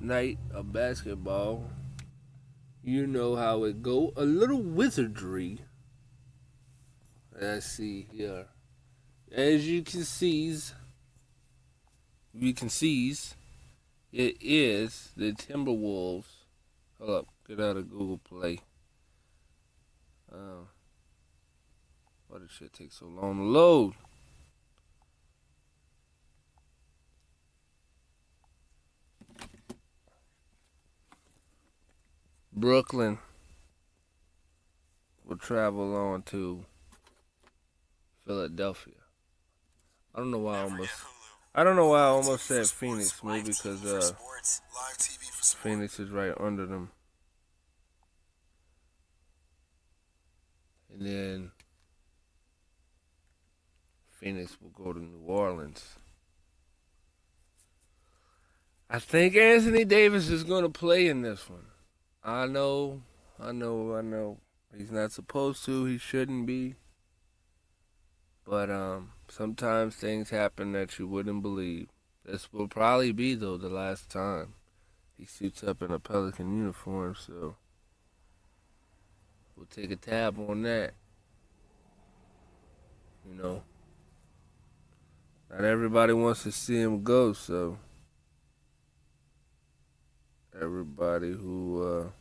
night of basketball. You know how it go. A little wizardry. Let's see here. As you can see, it is the Timberwolves. Hold up, get out of Google Play. Why does shit take so long to load? Brooklyn will travel on to Philadelphia. I don't know why I almost said Phoenix, maybe because Phoenix is right under them. And then Phoenix will go to New Orleans. I think Anthony Davis is going to play in this one. I know. He's not supposed to. He shouldn't be. But sometimes things happen that you wouldn't believe. This will probably be, though, the last time he suits up in a Pelican uniform, so we'll take a tab on that. You know, not everybody wants to see him go, so everybody who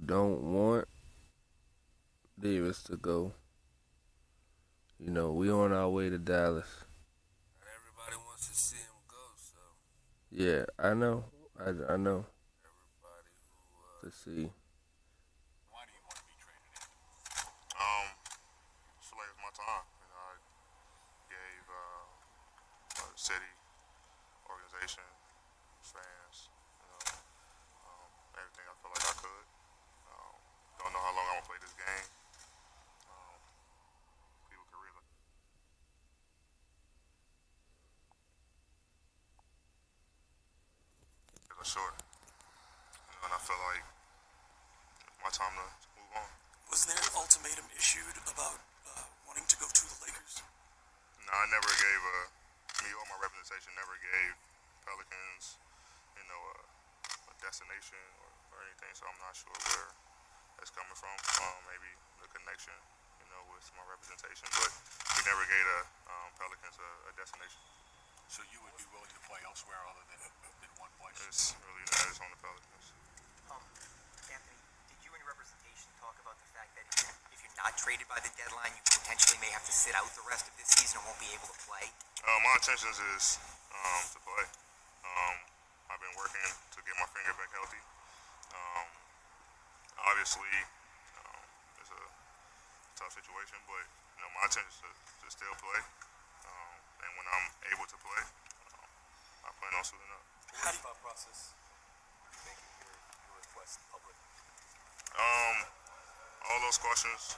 don't want Davis to go, you know, we on our way to Dallas. Not everybody wants to see him go, so yeah, I know. Everybody who let's see. Why do you want to be traded in? Just like it's my time. You know, I gave the city, organization, fans, you know, everything I felt like I could. Don't know how long I'm gonna play this game. People can really. It was short, you know, and I felt like it's my time to move on. Was there an ultimatum issued about wanting to go to the Lakers? No, I never gave me or my representation never gave Pelicans, you know, a destination or anything. So I'm not sure where that's coming from. Maybe the connection, you know, with my representation, but we never gave Pelicans a destination. So you would be willing to play elsewhere other than one place? It's really not. It's on the Pelicans. Anthony, did you and your representation talk about the fact that if you're not traded by the deadline, you potentially may have to sit out the rest of this season and won't be able to play? My intentions is to play. I've been working to get my finger back healthy. Obviously, it's a tough situation, but you know my intention is to still play. And when I'm able to play, I plan on suiting up. What was the thought process making your request public? All those questions.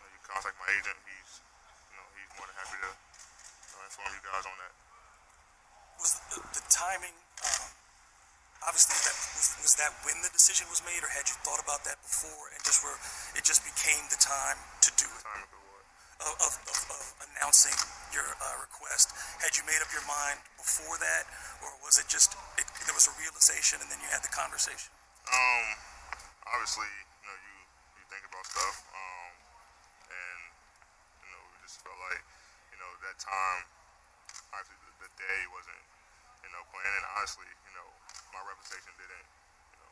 You contact my agent. He's more than happy to inform you guys on that. Was the timing? Obviously, was that when the decision was made, or had you thought about that before, and it just became the time to do it? Timing for what? Of announcing your request. Had you made up your mind before that, or was it just there was a realization and then you had the conversation? Obviously, you know, you think about stuff, and you know, we just felt like, you know, that time, actually, the day wasn't, you know, planned. And honestly, you know, my reputation didn't, you know,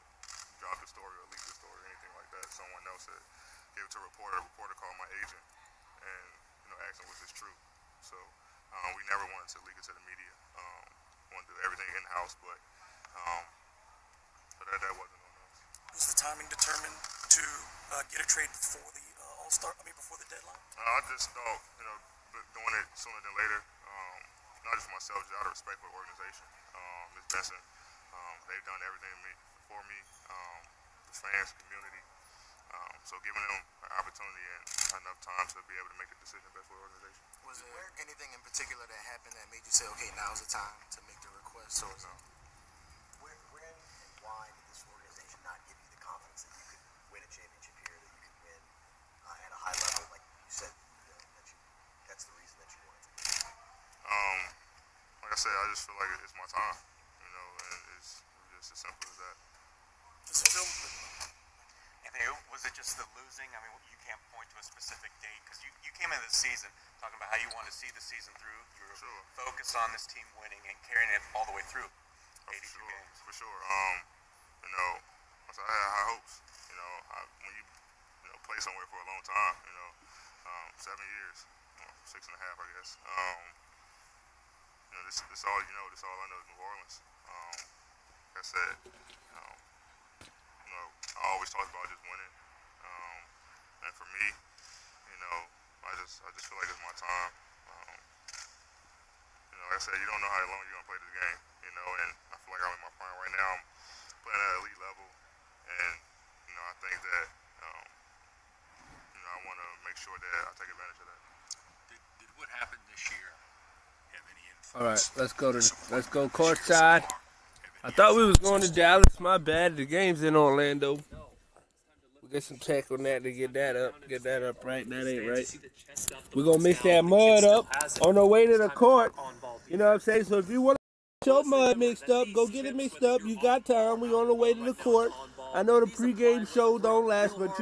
drop the story or leak the story or anything like that. Someone else had gave it to a reporter. A reporter called my agent and, you know, asked him, was this true? So we never wanted to leak it to the media. Wanted to do everything in-house, but that wasn't on us. Was the timing determined to get a trade before the before the deadline? I just thought, you know, doing it sooner than later, not just for myself, just out of respect for the organization. Ms. Benson, they've done everything for me, the fans, the community. So giving them an opportunity and enough time to be able to make a decision best for the organization. Was there anything in particular that happened that made you say, okay, now's the time to make the request? Or No. when and why did this organization not give you the confidence that you could win a championship here, that you could win at a high level, like you said, that's the reason that you wanted to do it? I said, I just feel like it's my time. You know, and it's just as simple as that. Does it feel? Anthony, was it just the losing? I mean, you can't point to a specific date because you came into the season talking about how you wanted to see the season through. You were focused on this team winning and carrying it all the way through 82 games. For sure. You know, I had high hopes. You know, when you play somewhere for a long time, 7 years, 6.5, I guess. This all you know. This all I know is New Orleans. Like I said, I always talked about just winning. And for me, I just feel like it's my time. Like I said, you don't know how long you're gonna play this game. And I feel like I'm in my prime right now. I'm playing at an elite level, and I think that I want to make sure that I take advantage of that. Did what happened this year have any influence? All right, let's go courtside. I thought we was going to Dallas. My bad. The game's in Orlando. We get some tech on that to get that up right. That ain't right. We're gonna mix that mud up on the way to the court. You know what I'm saying? So if you want to get your mud mixed up, go get it mixed up. You got time. We on the way to the court. I know the pregame show don't last, but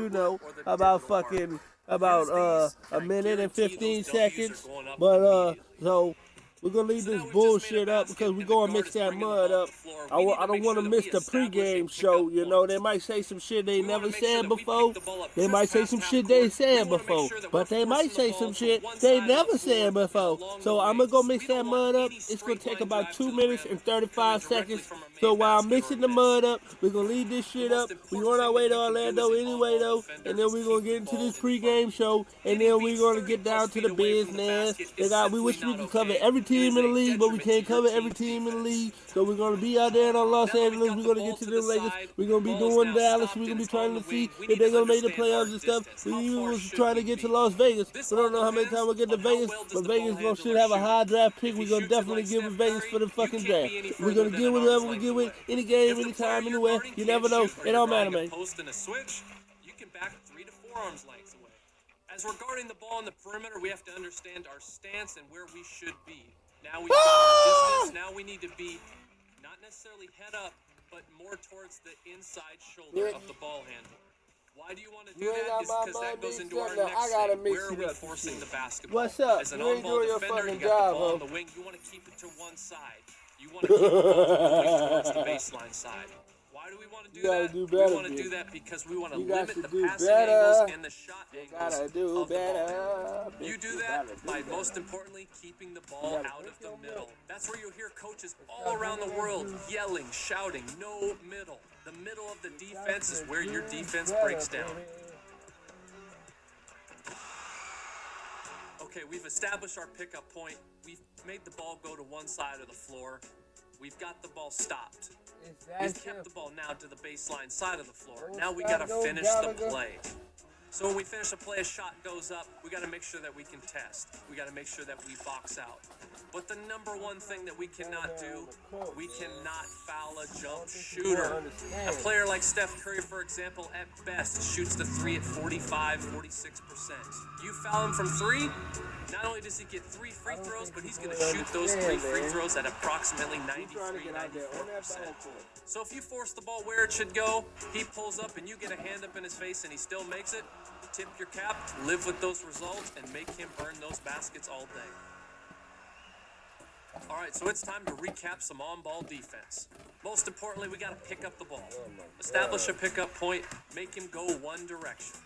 about a minute and 15 seconds. But so we're going to leave this bullshit up because we're going to mix that mud up. I don't want to miss the pregame show, They might say some shit they never said before. They might say some shit they said before. But they might say some shit they never said before. So I'm going to go mix that mud up. It's going to take about 2 minutes and 35 seconds. So while I'm mixing the mud up, we're going to leave this shit up. We're on our way to Orlando anyway, though. And then we're going to get into this pregame show. And then we're going to get down to the business. We wish we could cover every team in the league, but we can't cover every team in the league. So we're going to be out there in Los Angeles. We're going to get to the Lakers. We're going to be doing Dallas. We're going to be trying to see if they're going to make the playoffs and stuff. We even was trying to get to Las Vegas. We don't know how many times we'll get to Vegas, but Vegas should have a high draft pick. We're going to definitely give it Vegas for the fucking draft. We're going to get whatever we get with any game, anytime, anywhere. You never know. It don't matter, man. Posting a switch, you can back 3 to 4 arms lengths away. As we're guarding the ball in the perimeter, we have to understand our stance and where we should be. Now we've got our distance. Now we need to be not necessarily head up, but more towards the inside shoulder of the ball handler. Why do you want to do that? Is because that goes into our next thing. Where are we forcing the basketball? What's up? As an on-ball defender, you got the ball on the wing. You want to keep it to one side. You want to keep it all towards the baseline side. Why do we want to do that? We want to do that because we want to limit the passing angles and the shot angles of the ball. You do that by, most importantly, keeping the ball out of the middle. That's where you'll hear coaches all around the world yelling, shouting, no middle. The middle of the defense is where your defense breaks down. Okay, we've established our pickup point. We've made the ball go to one side of the floor. We've got the ball stopped. We've kept the ball now to the baseline side of the floor. Now we got to finish the play. So when we finish a play, a shot goes up, we got to make sure that we can test. We got to make sure that we box out. But the number one thing that we cannot do, we cannot foul a jump shooter. A player like Steph Curry, for example, at best shoots the 3 at 45, 46%. You foul him from 3, not only does he get 3 free throws, but he's going to shoot those 3 free throws at approximately 93, 94%. So if you force the ball where it should go, he pulls up and you get a hand up in his face and he still makes it, tip your cap, live with those results, and make him earn those baskets all day. All right, so it's time to recap some on-ball defense. Most importantly, we got to pick up the ball. Establish a pickup point, make him go one direction.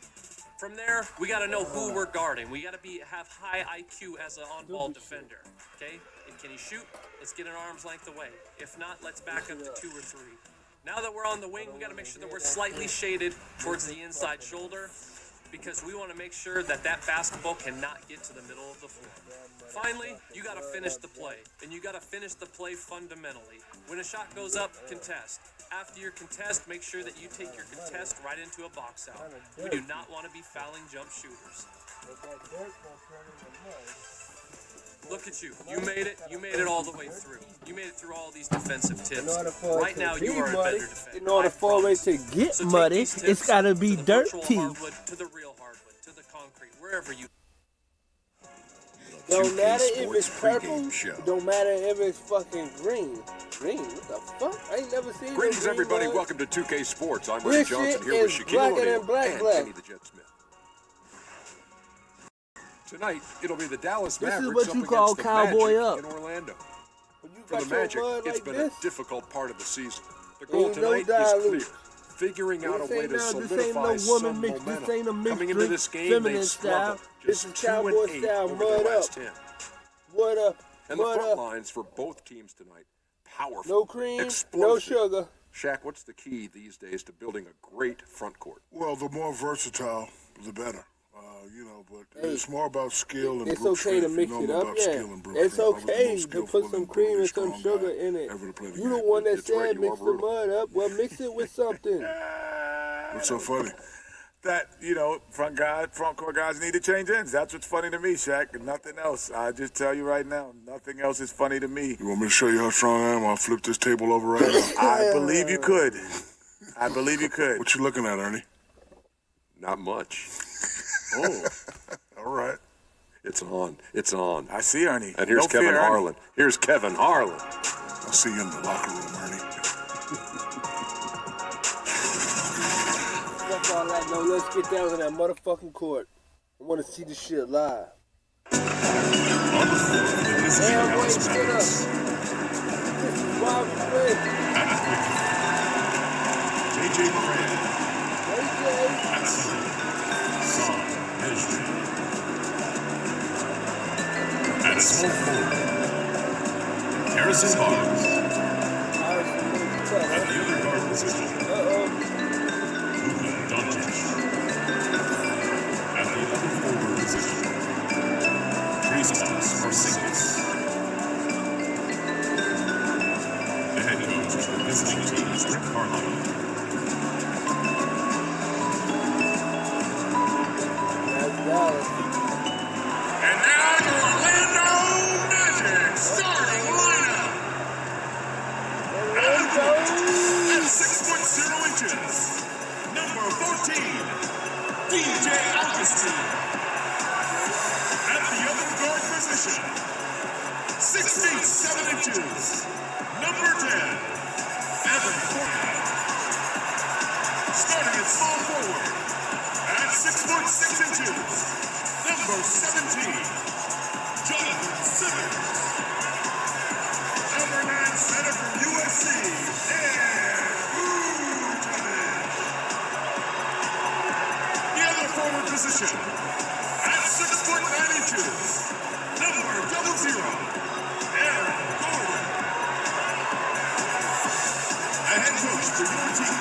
From there, we got to know who we're guarding. We got to have high IQ as an on-ball defender, okay? And can he shoot? Let's get an arm's length away. If not, let's back up to 2 or 3. Now that we're on the wing, we got to make sure that we're slightly shaded towards the inside shoulder because we want to make sure that that basketball cannot get to the middle of the floor. Finally, you got to finish the play, and you got to finish the play fundamentally. When a shot goes up, contest. After your contest, make sure that you take your contest right into a box out. We do not want to be fouling jump shooters. Look at you. You made it. You made it all the way through. You made it through all these defensive tips. Right now, you are a better defender. In order for it to get muddy, it's got to be dirty. Hardwood, to the real hardwood, to the concrete, wherever you. Don't matter if Sports it's purple. pregame show. Don't matter if it's fucking green. Green? What the fuck? I ain't never seen Greetings, no green everybody. mug. Welcome to 2K Sports. I'm Ray This Johnson shit here with is Shaquille blacker O'Neal than black, and black. Kenny the Jet Smith. Tonight, it'll be the Dallas This is Mavericks what you up call against the cowboy Magic up. in Orlando. When you For got the your Magic, mud it's like been this, a difficult part of the season. The goal ain't no tonight is dilute. clear. Figuring out a way to This solidify ain't no some woman mix. momentum. This ain't a mixed Coming into drink, this game, feminine they've style. struggled. It's Just a cowboy 2-8 style, over mud their up. last 10. What up? And the What front up? lines for both teams tonight, powerful. No cream, explosive. no sugar. Shaq, what's the key these days to building a great front court? Well, the more versatile, the better. But Hey, it's more about skill and it's brute okay to strength. mix You know it I'm up, about yeah. skill and brute It's strength. I was the okay most to skillful put some and cream brutally and some strong sugar guy in it. ever to play the You the game. one that It's right, said you mix are the brutal. mud up. Well, mix it with something. What's so funny? That, front court guys need to change ends. That's what's funny to me, Shaq, and nothing else. I just tell you right now, nothing else is funny to me. You want me to show you how strong I am? I'll flip this table over right now. I believe you could. I believe you could. What you looking at, Ernie? Not much. Oh, all right. It's on. It's on. I see Ernie. And here's No Kevin fear, Ernie. Harlan. Here's Kevin Harlan. I'll see you in the locker room, Ernie. Fuck all that. No, let's get down to that motherfucking court. I want to see the shit live. Damn, boy, sit up. This is why we win. JJ Moran. AJ. At center, Son Esri. At small forward, Harrison Barnes. At the other guard position, Luka Doncic. At the other forward position, Kristaps Porzingis. The head coach of the visiting team is Rick Carlisle. And now your Orlando Magic starting lineup. At 6'0" number 14, DJ Augustine. At the other guard position, 6 feet 7 inches, number 10, Evan Fournier. Starting at small forward, at 6'6", number 17, Jonathan Simmons. Number 9 center from USC, the other forward position, at 6'9", number 00, Aaron Gordon. A head coach for your team.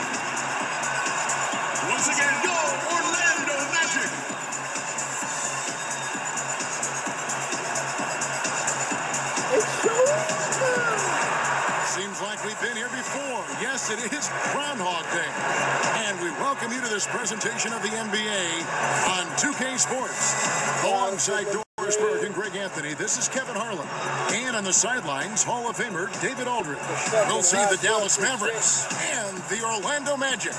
Once again, go Orlando Magic. Seems like we've been here before. Yes, it is Groundhog Day. And we welcome you to this presentation of the NBA on 2K Sports. Alongside Doris Burke and Greg Anthony, this is Kevin Harlan. And on the sidelines, Hall of Famer David Aldridge. We'll see the Dallas Mavericks and the Orlando Magic.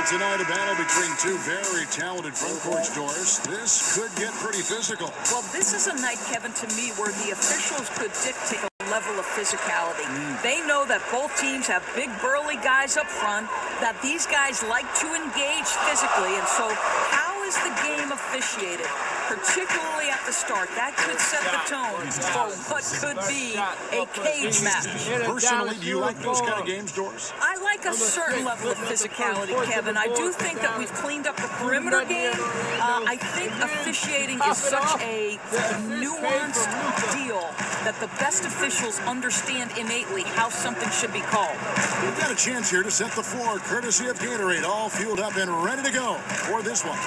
Tonight, a battle between two very talented front court stars. This could get pretty physical. Well, this is a night, Kevin, to me, where the officials could dictate a level of physicality. They know that both teams have big, burly guys up front, that these guys like to engage physically, and so how is the game officiated? Particularly at the start, that could set the tone for what could be a cage match. Personally, do you like those kind of games, Doris? I like a certain level of physicality, Kevin. I do think that we've cleaned up the perimeter game. I think officiating is such a nuanced deal that the best officials understand innately how something should be called. We've got a chance here to set the floor, courtesy of Gatorade, all fueled up and ready to go for this one.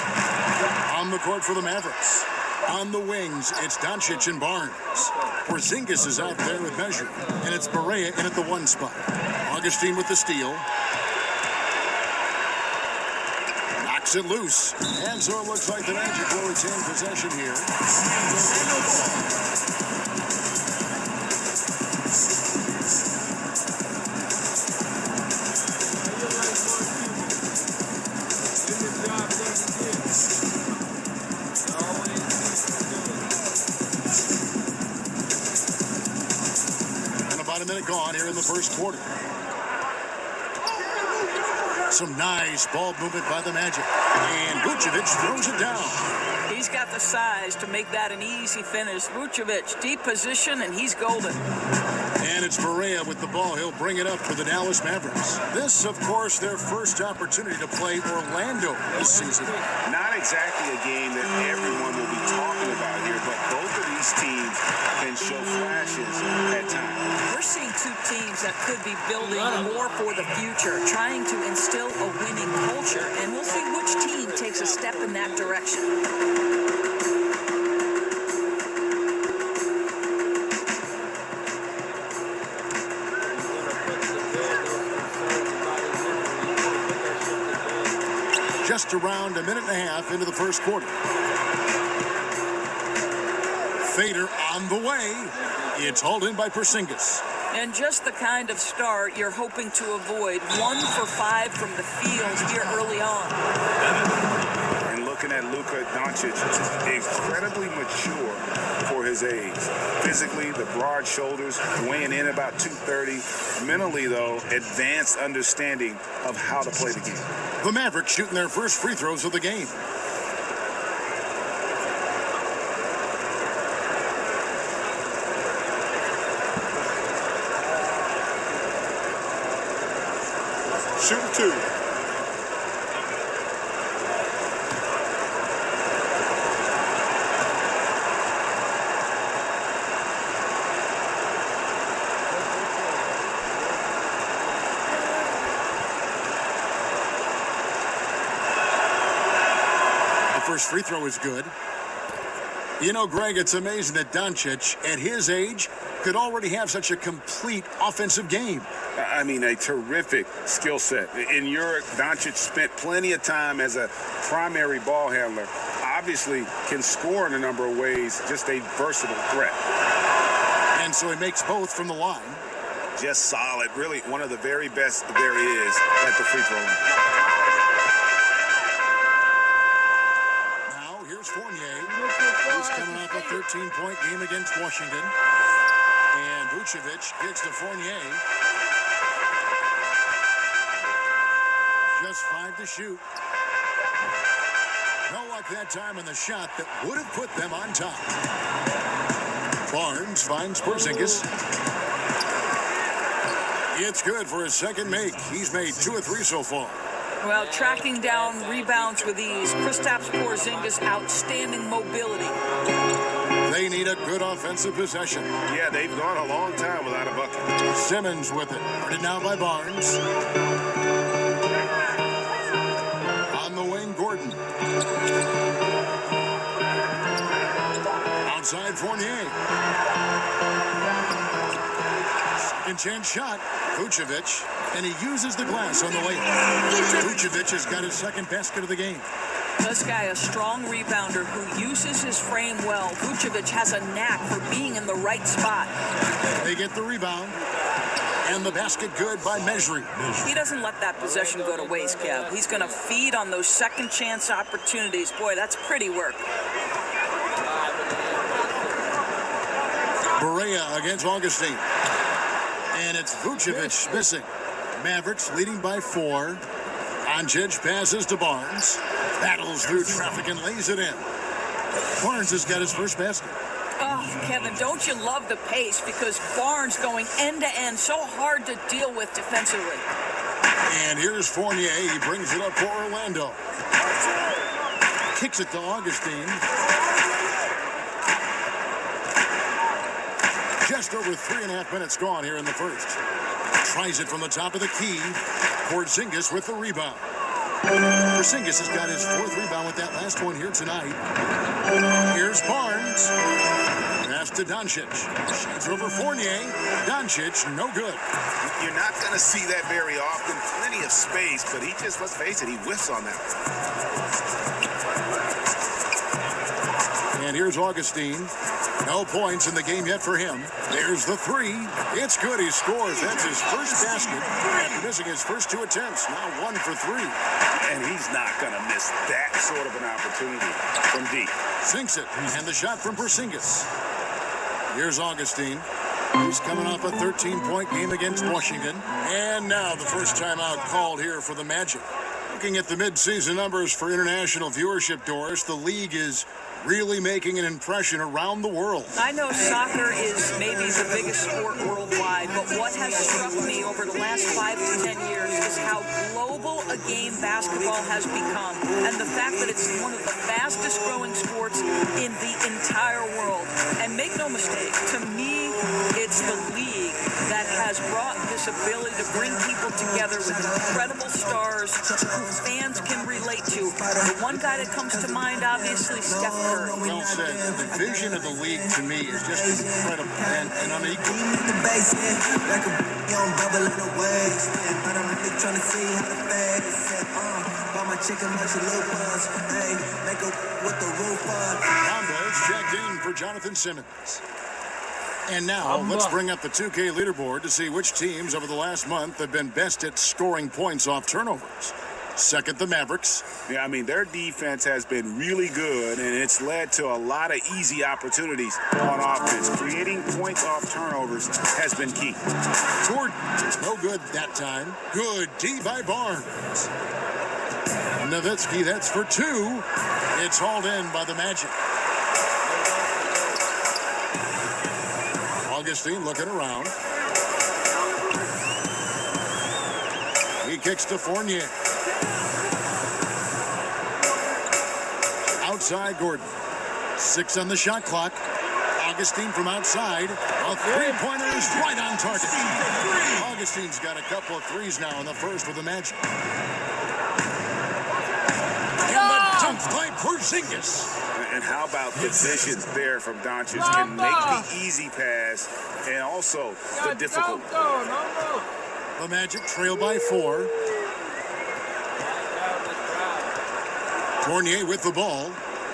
On the court for the Mavericks. On the wings, it's Doncic and Barnes. Porzinga is out there with measure, and it's Barea in at the 1 spot. Augustine with the steal. Knocks it loose. And so it looks like the Magic will retain possession here. the first quarter. Some nice ball movement by the Magic. And Vucevic throws it down. He's got the size to make that an easy finish. Vucevic, deep position, and he's golden. And it's Barea with the ball. He'll bring it up for the Dallas Mavericks. This, of course, their first opportunity to play Orlando this season. Not exactly a game that everyone will be talking about here, but both of these teams can show flashes at times. We're seeing two teams that could be building more for the future, trying to instill a winning culture, and we'll see which team takes a step in that direction. Just around a minute and a half into the first quarter. Fader on the way. It's hauled in by Porzinga. And just the kind of start you're hoping to avoid. 1 for 5 from the field here early on. And looking at Luka Doncic, incredibly mature for his age. Physically, the broad shoulders, weighing in about 230. Mentally, though, advanced understanding of how to play the game. The Mavericks shooting their first free throws of the game. Shooting 2. First free throw is good. You know, Greg, it's amazing that Doncic, at his age, could already have such a complete offensive game. I mean, a terrific skill set. In Europe, Doncic spent plenty of time as a primary ball handler. Obviously, can score in a number of ways, just a versatile threat. And so he makes both from the line. Just solid. Really, one of the very best there is at the free throw line. He's coming off a 13-point game against Washington. And Vucevic gives to Fournier. Just 5 to shoot. No luck that time on the shot that would have put them on top. Barnes finds Porzinga. It's good for his second make. He's made 2 of 3 so far. Well, tracking down rebounds with ease. Kristaps Porzinga's outstanding mobility. They need a good offensive possession. Yeah, they've gone a long time without a bucket. Simmons with it. Guarded now by Barnes. On the wing, Gordon. Outside, Fournier. Second chance shot. Vucevic. And he uses the glass on the way. Vucevic has got his second basket of the game. This guy, a strong rebounder who uses his frame well. Vucevic has a knack for being in the right spot. They get the rebound. And the basket good by Maverick. He doesn't let that possession go to waste, Kev. He's going to feed on those second chance opportunities. Boy, that's pretty work. Barea against Augustine. And it's Vucevic missing. Mavericks leading by 4. Doncic passes to Barnes. Battles through traffic and lays it in. Barnes has got his first basket. Oh, Kevin, don't you love the pace? Because Barnes going end-to-end, so hard to deal with defensively. And here's Fournier. He brings it up for Orlando. Kicks it to Augustine. Just over 3.5 minutes gone here in the first. Tries it from the top of the key. Porzinga with the rebound. Porzinga has got his 4th rebound with that last one here tonight. Here's Barnes. Pass to Doncic. Shoots over Fournier. Doncic, no good. You're not going to see that very often. Plenty of space, but he just, let's face it, he whiffs on that. And here's Augustine. No points in the game yet for him. There's the 3. It's good. He scores. That's his first basket after missing his first 2 attempts. Now 1 for 3. And he's not going to miss that sort of an opportunity from deep. Sinks it. And the shot from Porzinga. Here's Augustine. He's coming off a 13-point game against Washington. And now the first timeout called here for the Magic. Looking at the midseason numbers for international viewership, Doris, the league is really making an impression around the world. I know soccer is maybe the biggest sport worldwide, but what has struck me over the last 5 to 10 years is how global a game basketball has become, and the fact that it's one of the fastest growing sports in the entire world. And make no mistake, to me, it's the league that has brought this ability to bring people together with incredible stars who fans can relate to. The one guy that comes to mind, obviously, Steph Curry. Well said. The vision of the league to me is just incredible and unequal. Condo's checked in for Jonathan Simmons. And now, let's bring up the 2K leaderboard to see which teams over the last month have been best at scoring points off turnovers. Second, the Mavericks. Yeah, I mean, their defense has been really good, and it's led to a lot of easy opportunities on offense. Creating points off turnovers has been key. Gordon, no good that time. Good D by Barnes. Nowitzki, that's for 2. It's hauled in by the Magic. Augustine looking around. He kicks to Fournier. Outside Gordon. 6 on the shot clock. Augustine from outside. A three-pointer is right on target. Augustine's got a couple of threes now in the first with the Magic. And the dunk by Porzinga. And how about the vision there from Doncic? Can make the easy pass and also the difficult. The Magic trail by 4. Fournier with the ball.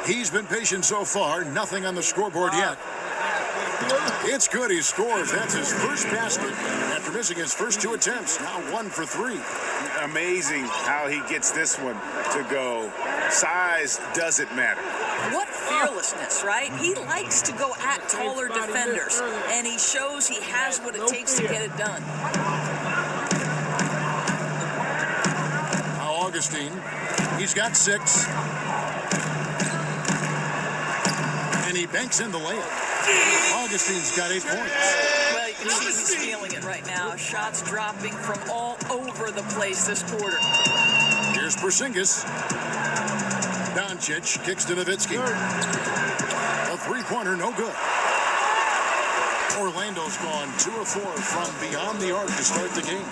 He's been patient so far. Nothing on the scoreboard yet. It's good. He scores. That's his first basket after missing his first 2 attempts. Now 1 for 3. Amazing how he gets this one to go. Size doesn't matter. What fearlessness, right? He likes to go at taller defenders, and he shows he has what it takes to get it done. Now Augustine, he's got 6. And he banks in the layup. Augustine's got 8 points. Well, you can see he's feeling it right now. Shots dropping from all over the place this quarter. Here's Porzinga. Doncic kicks to Nowitzki. A three-pointer, no good. Orlando's gone 2 of 4 from beyond the arc to start the game.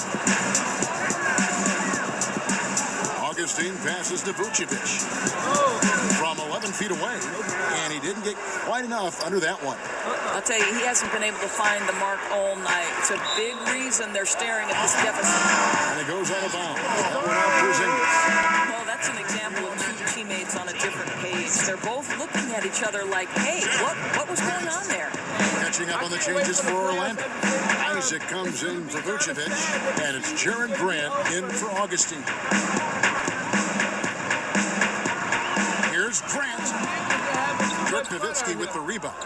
Augustine passes to Vucevic from 11 feet away, and he didn't get quite enough under that one. I'll tell you, he hasn't been able to find the mark all night. It's a big reason they're staring at this deficit. And it goes out of bounds. That went out Porzinga. Well, that's an example of 2 teammates on a different page. They're both looking at each other like, hey, what was going on there? Catching up on the changes for Orlando. Isaac comes in for Vucevic, and it's Jared Grant in for Augustine. Here's Grant. Dirk Nowitzki with the rebound.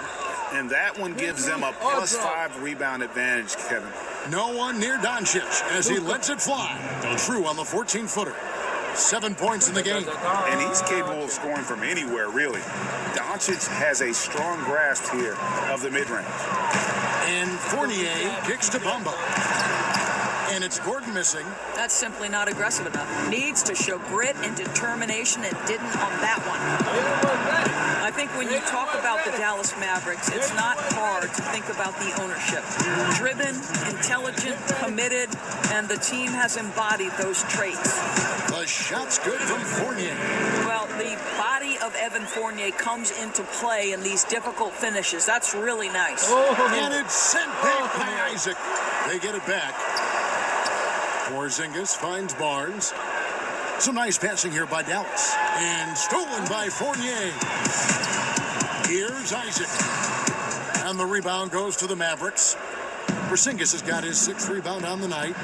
And that one gives them a +5 rebound advantage, Kevin. No one near Doncic as he lets it fly. True on the 14-footer. 7 points in the game. And he's capable of scoring from anywhere, really. Doncic has a strong grasp here of the mid-range. And Fournier kicks to Bamba. And it's Gordon missing. That's simply not aggressive enough. Needs to show grit and determination, and didn't on that one. I think when you talk about the Dallas Mavericks, it's not hard to think about the ownership. Driven, intelligent, committed, and the team has embodied those traits. The shot's good from Fournier. Well, the body of Evan Fournier comes into play in these difficult finishes. That's really nice. And it's sent back by Isaac. They get it back. Porzinga finds Barnes. Some nice passing here by Dallas. And stolen by Fournier. Here's Isaac. And the rebound goes to the Mavericks. Porzinga has got his 6th rebound on the night.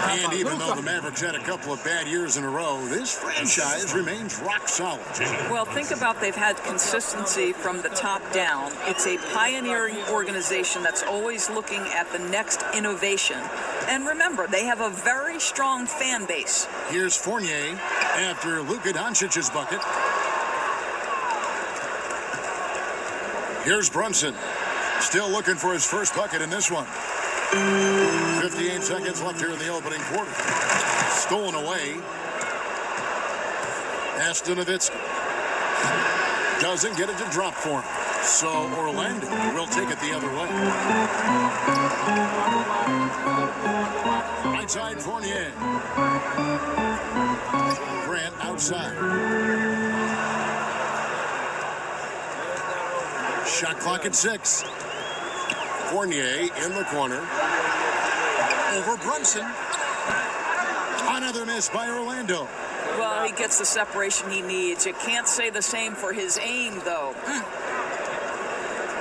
And even though the Mavericks had a couple of bad years in a row, this franchise remains rock solid. Well, think about they've had consistency from the top down. It's a pioneering organization that's always looking at the next innovation. And remember, they have a very strong fan base. Here's Fournier after Luka Doncic's bucket. Here's Brunson, still looking for his first bucket in this one. 58 seconds left here in the opening quarter. Stolen away. Nowitzki doesn't get it to drop for him. So Orlando will take it the other way. Right side Fournier. Grant outside. Shot clock at 6. Fournier in the corner. Over Brunson. Another miss by Orlando. Well, he gets the separation he needs. You can't say the same for his aim, though.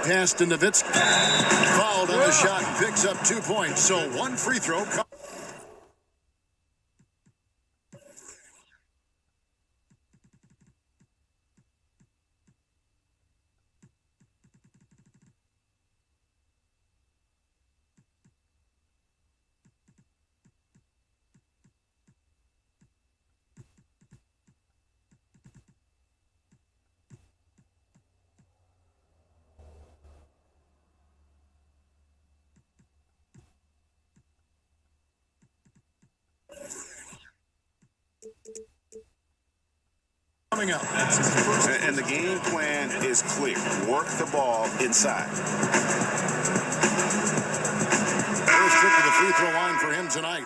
Pass to Nowitzki. Fouled on the shot and picks up 2 points. So one free throw. Coming up. And the game plan is clear. Work the ball inside. First trip to the free throw line for him tonight.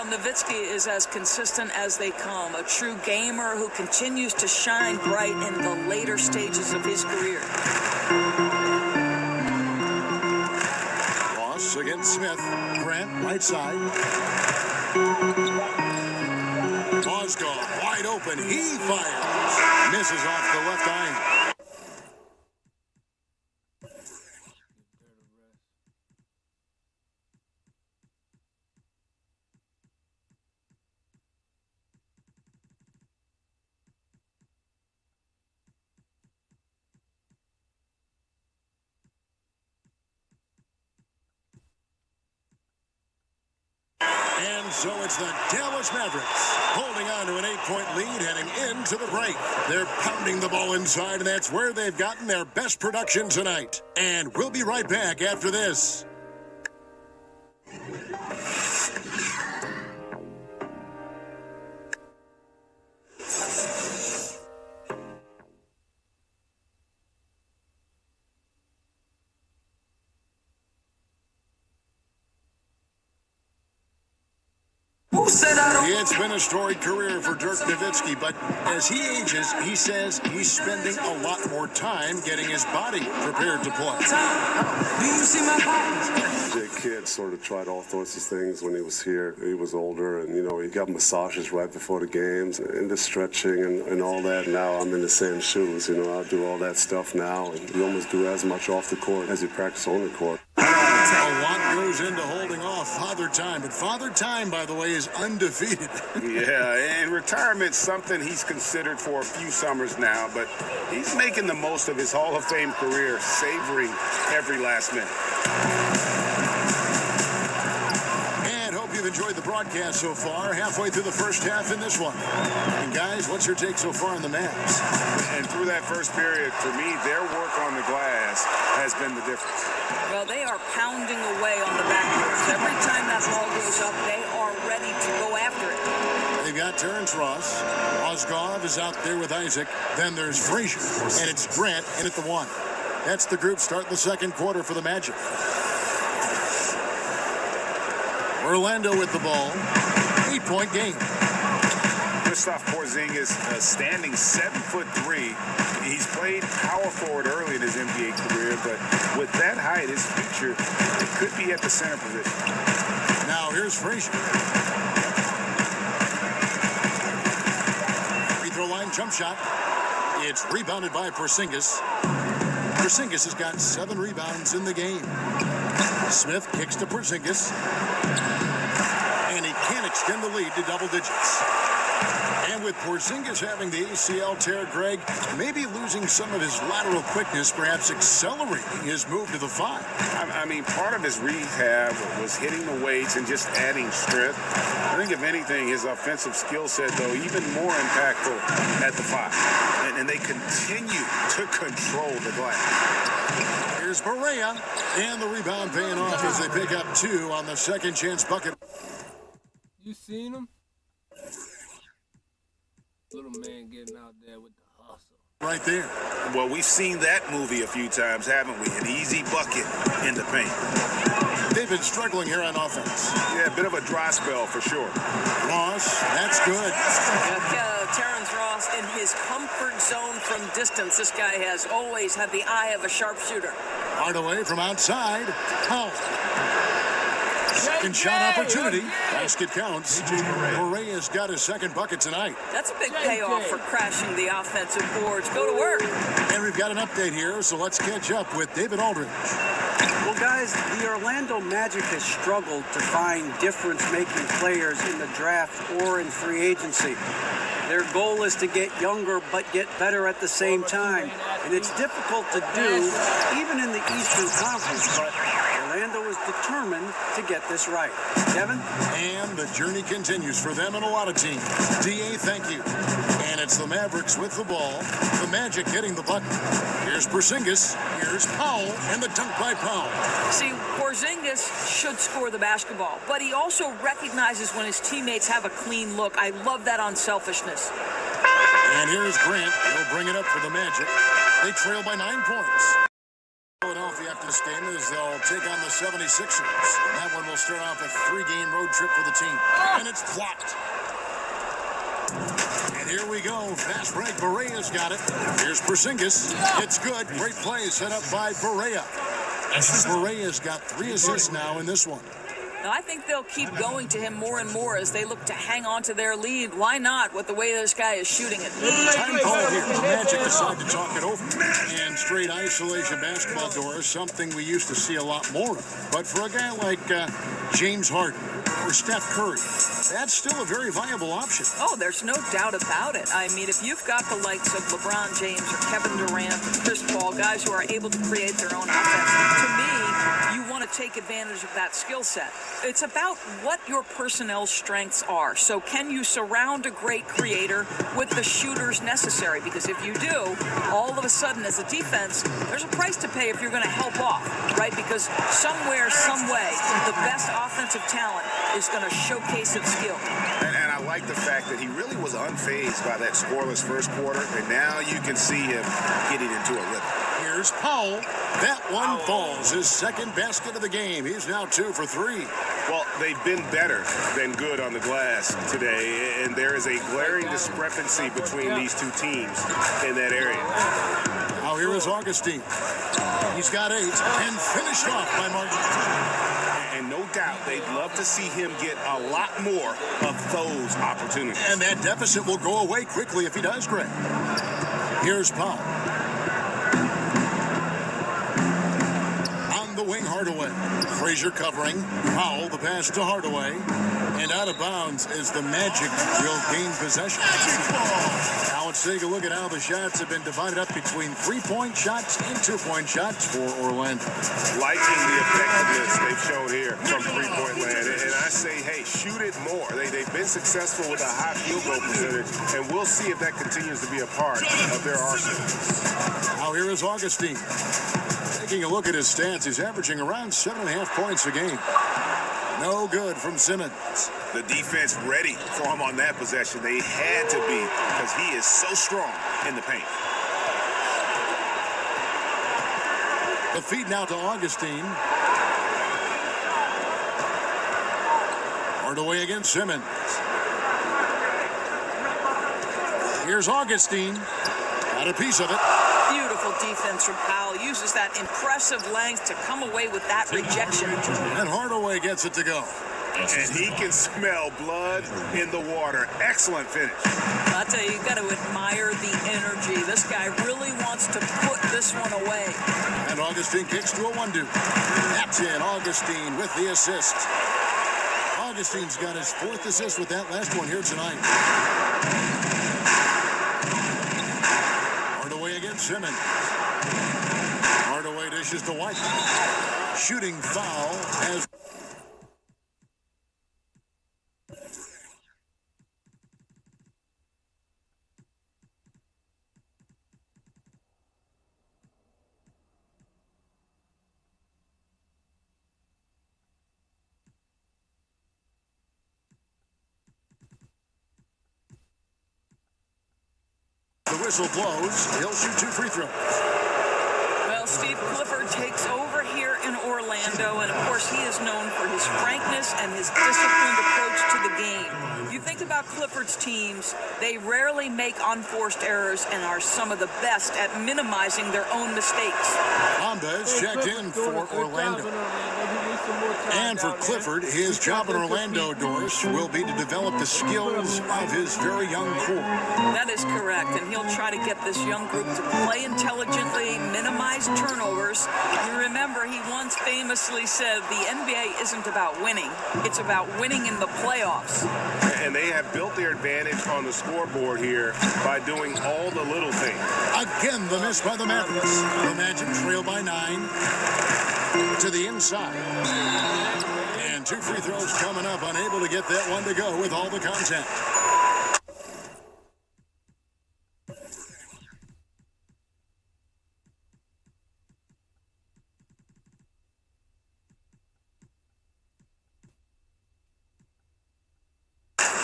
Nowitzki is as consistent as they come, a true gamer who continues to shine bright in the later stages of his career. Ross against Smith. Grant, right side. Mozgov, wide open. He fires. Misses off the left eye. And so it's the Dallas Mavericks holding on to an 8-point lead heading into the break. They're pounding the ball inside, and that's where they've gotten their best production tonight. And we'll be right back after this. It's been a storied career for Dirk Nowitzki, but as he ages, he says he's spending a lot more time getting his body prepared to play. Do you see my body? The kid sort of tried all sorts of things when he was here. He was older, and, he got massages right before the games, and the stretching and all that. Now I'm in the same shoes. I'll do all that stuff now, and you almost do as much off the court as you practice on the court. A lot goes into holding off Father Time, but Father Time, by the way, is undefeated. Yeah, and retirement's something he's considered for a few summers now, but he's making the most of his Hall of Fame career, savoring every last minute. And hope you've enjoyed the broadcast so far, halfway through the first half in this one. And guys, what's your take so far on the Mavs? And through that first period, for me, their work on the glass has been the difference. Well, they are pounding away on the backboards. Every time that ball goes up, they are ready to go after it. They've got Terrence Ross. Mozgov is out there with Isaac. Then there's Frazier. And it's Grant in at the 1. That's the group starting the second quarter for the Magic. Orlando with the ball. 8-point game. Kristaps Porzinga is standing 7'3". He's played power forward early in his NBA career, but with that height, his future it could be at the center position. Now here's Frazier. Free throw line jump shot. It's rebounded by Porzinga. Porzinga has got 7 rebounds in the game. Smith kicks to Porzinga, and he can't extend the lead to double digits. And with Porzinga having the ACL tear, Greg, maybe losing some of his lateral quickness, perhaps accelerating his move to the 5. I mean, part of his rehab was hitting the weights and just adding strength. I think, if anything, his offensive skill set, though, even more impactful at the 5. And they continue to control the glass. Here's Barea, and the rebound paying off as they pick up 2 on the second chance bucket. You seen him? Little man getting out there with the hustle. Right there. Well, we've seen that movie a few times, haven't we? An easy bucket in the paint. They've been struggling here on offense. Yeah, a bit of a dry spell for sure. Ross, that's good. Terrence Ross in his comfort zone from distance. This guy has always had the eye of a sharpshooter. Hardaway from outside. Powell. Second shot opportunity. Basket counts. Barea's got his second bucket tonight. That's a big payoff for crashing the offensive boards. Go to work. And we've got an update here, so let's catch up with David Aldridge. Well, guys, the Orlando Magic has struggled to find difference-making players in the draft or in free agency. Their goal is to get younger but get better at the same time. And it's difficult to do, even in the Eastern Conference, but Orlando is determined to get this right. Kevin? And the journey continues for them and a lot of teams. D.A., thank you. And it's the Mavericks with the ball. The Magic hitting the button. Here's Porzinga. Here's Powell. And the dunk by Powell. See, Porzinga should score the basketball, but he also recognizes when his teammates have a clean look. I love that unselfishness. And here's Grant. He'll bring it up for the Magic. They trail by 9 points. Philadelphia after this game is they'll take on the 76ers. That one will start off a 3-game road trip for the team. And it's blocked. And here we go. Fast break. Barea's got it. Here's Porzinga. It's good. Great play set up by Barea. Barea's got 3 assists now in this one. Now, I think they'll keep going to him more and more as they look to hang on to their lead. Why not with the way this guy is shooting it? Time call here. The Magic decide to talk it over. And straight isolation basketball, Doris, something we used to see a lot more of. But for a guy like James Harden or Steph Curry, that's still a very viable option. Oh, there's no doubt about it. I mean, if you've got the likes of LeBron James or Kevin Durant or Chris Paul, guys who are able to create their own offense, to me, you want to take advantage of that skill set. It's about what your personnel strengths are. So can you surround a great creator with the shooters necessary? Because if you do, all of a sudden as a defense, there's a price to pay if you're going to help off, right? Because somewhere, some way, the best offensive talent is going to showcase its skill. And I like the fact that he really was unfazed by that scoreless first quarter, and now you can see him getting into a rhythm. Here's Powell. That one falls. His second basket of the game. He's now 2 for 3. Well, they've been better than good on the glass today, and there is a glaring discrepancy between these two teams in that area. Now here is Augustine. He's got 8 and finished off by Martin. And no doubt they'd love to see him get a lot more of those opportunities. And that deficit will go away quickly if he does, Greg. Here's Powell. On the wing, Hardaway. Frazier covering. Powell, the pass to Hardaway. And out of bounds as the Magic will gain possession. Now let's take a look at how the shots have been divided up between 3-point shots and 2-point shots for Orlando. Liking the effectiveness they've shown here from 3-point land. And I say, hey, shoot it more. They've been successful with a high field goal percentage, and we'll see if that continues to be a part of their arsenal. Now here is Augustine. Taking a look at his stats, he's averaging around 7.5 points a game. No good from Simmons. The defense ready for him on that possession. They had to be because he is so strong in the paint. The feed now to Augustine. Hardaway against Simmons. Here's Augustine. Got a piece of it. Beautiful defense from Powell. Uses that impressive length to come away with that rejection. And Hardaway gets it to go. And he can smell blood in the water. Excellent finish. I'll tell you, got to admire the energy. This guy really wants to put this one away. And Augustine kicks to a 1-2. That's in. Augustine with the assist. Augustine's got his 4th assist with that last one here tonight. Hardaway against Simmons. Hardaway dishes to White. Shooting foul as... The whistle blows. He'll shoot 2 free throws. Well, Steve Clifford takes over here in Orlando, and of course he is known for his frankness and his disciplined approach to the game. You think about Clifford's teams, they rarely make unforced errors and are some of the best at minimizing their own mistakes. Honda is checked in for Orlando. And for Clifford, his job in Orlando, Doris, will be to develop the skills of his very young core. That is correct, and he'll try to get this young group to play intelligently, minimize turnovers. You remember, he once famously said the NBA isn't about winning, it's about winning in the playoffs. And they have built their advantage on the scoreboard here by doing all the little things. Again, the miss by the Mavericks. The Magic trail by 9 to the inside. And 2 free throws coming up, unable to get that one to go with all the contact.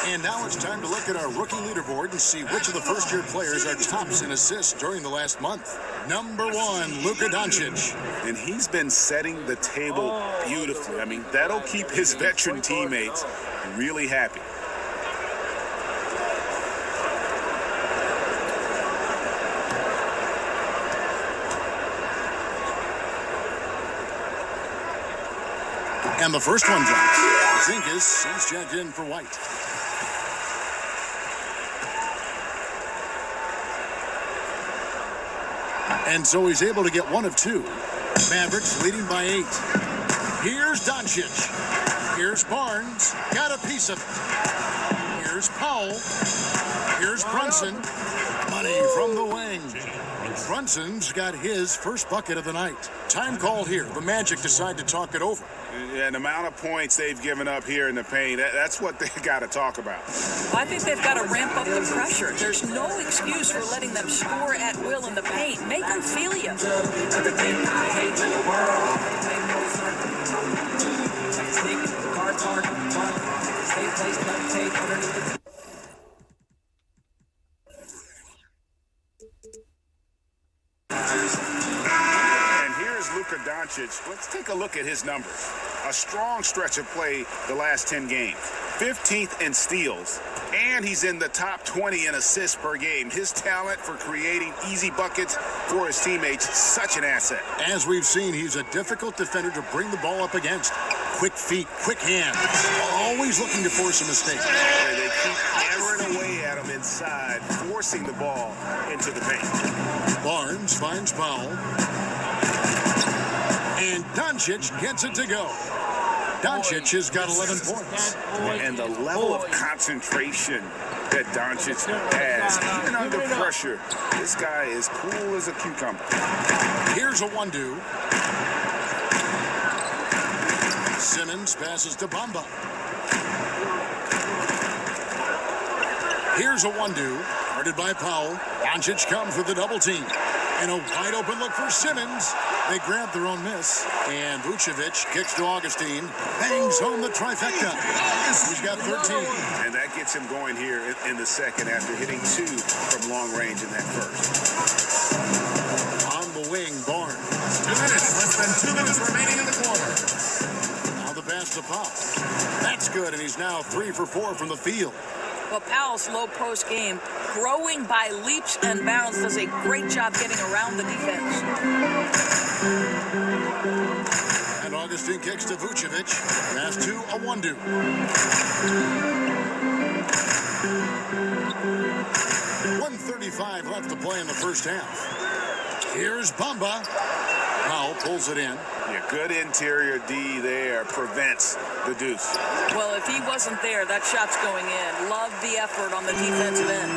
And now it's time to look at our rookie leaderboard and see which of the first-year players are tops in assists during the last month. Number 1, Luka Doncic. And he's been setting the table beautifully. I mean, that'll keep his veteran teammates really happy. And the first one drops. Porzinga is checked in for White. And so he's able to get 1 of 2. Mavericks leading by 8. Here's Doncic. Here's Barnes. Got a piece of it. Here's Powell. Here's Brunson. Money from the wing. Brunson's got his first bucket of the night. Time called here. The Magic decide to talk it over. And the amount of points they've given up here in the paint, that's what they got to talk about. I think they've got to ramp up the pressure. There's no excuse for letting them score at will in the paint. Make them feel you. And here's Luka Doncic. Let's take a look at his numbers. A strong stretch of play the last 10 games. 15th in steals, and he's in the top 20 in assists per game. His talent for creating easy buckets for his teammates, such an asset. As we've seen, he's a difficult defender to bring the ball up against. Quick feet, quick hands, always looking to force a mistake. And they keep hammering away at him inside, forcing the ball into the paint. Barnes finds Powell. And Doncic gets it to go. Doncic has got 11 points. And the level of concentration that Doncic has, even under pressure, this guy is cool as a cucumber. Here's a 1-2. Simmons passes to Bamba. Here's a 1-2. Guarded by Powell. Doncic comes with the double team. And a wide open look for Simmons. They grab their own miss. And Vucevic kicks to Augustine. Bangs home the trifecta. He's got 13. And that gets him going here in the second after hitting 2 from long range in that first. On the wing, Barnes. 2 minutes. Less than 2 minutes remaining in the quarter. Now the pass to Powell. That's good, and he's now 3 for 4 from the field. Well, Powell's low post game, growing by leaps and bounds, does a great job getting around the defense. And Augustine kicks to Vucevic. Pass to Awundu. 1:35 left to play in the first half. Here's Bamba. Powell pulls it in. Yeah, good interior D there prevents the deuce. Well, if he wasn't there, that shot's going in. Love the effort on the defensive end.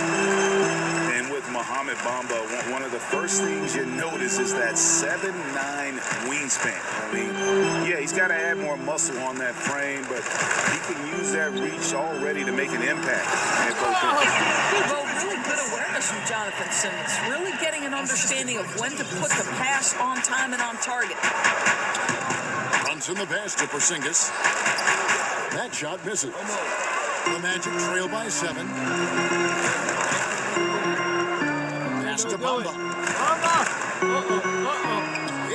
And with Mohamed Bamba, one of the first things you notice is that 7'9" wingspan. I mean, yeah, he's got to add more muscle on that frame, but he can use that reach already to make an impact. Well, really good awareness from Jonathan Simmons. Really getting an understanding of when to put the pass on time and on target. Runs in the pass to Porzinga. That shot misses. The Magic trail by 7. Pass to Bamba.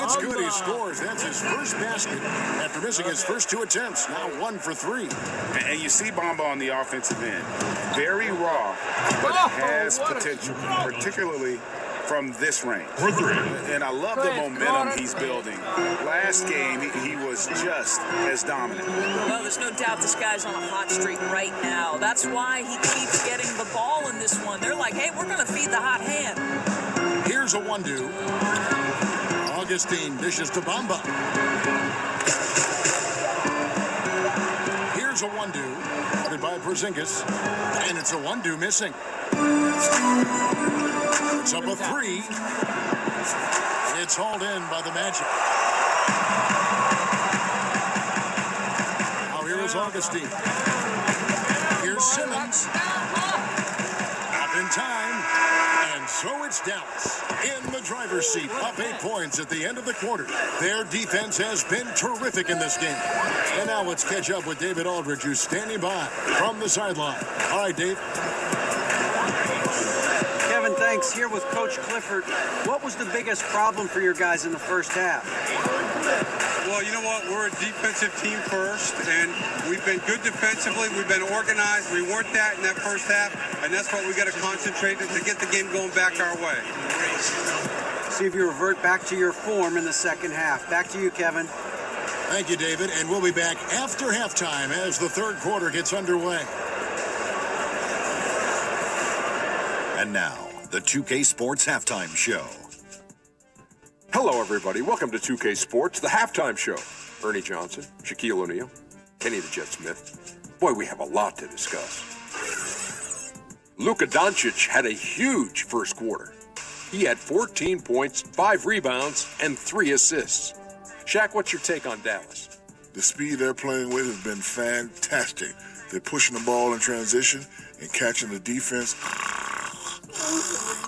It's good. He scores. That's his first basket after missing his first 2 attempts. Now 1 for 3. And you see Bamba on the offensive end. Very raw, but has potential, particularly from this range. And I love the momentum he's building. Last game, he was just as dominant. Well, there's no doubt this guy's on a hot streak right now. That's why he keeps getting the ball in this one. They're like, hey, we're going to feed the hot hand. Here's Awundu. Augustine dishes to Bamba. Here's Awundu. Guarded by Porzinga. And it's Awundu missing. It's up a 3. It's hauled in by the Magic. Now here is Augustine. Here's Simmons. Up in time. And so it's Dallas in the driver's seat, up 8 points at the end of the quarter. Their defense has been terrific in this game. And now let's catch up with David Aldridge, who's standing by from the sideline. All right, Dave. Kevin, thanks. Here with Coach Clifford. What was the biggest problem for your guys in the first half? Well, you know what? We're a defensive team first, and we've been good defensively. We've been organized. We weren't that in that first half, and that's what we got to concentrate on to get the game going back our way. See if you revert back to your form in the second half. Back to you, Kevin. Thank you, David, and we'll be back after halftime as the third quarter gets underway. And now, the 2K Sports Halftime Show. Hello, everybody. Welcome to 2K Sports, the halftime show. Ernie Johnson, Shaquille O'Neal, Kenny the Jet Smith. Boy, we have a lot to discuss. Luka Doncic had a huge first quarter. He had 14 points, 5 rebounds, and 3 assists. Shaq, what's your take on Dallas? The speed they're playing with has been fantastic. They're pushing the ball in transition and catching the defense.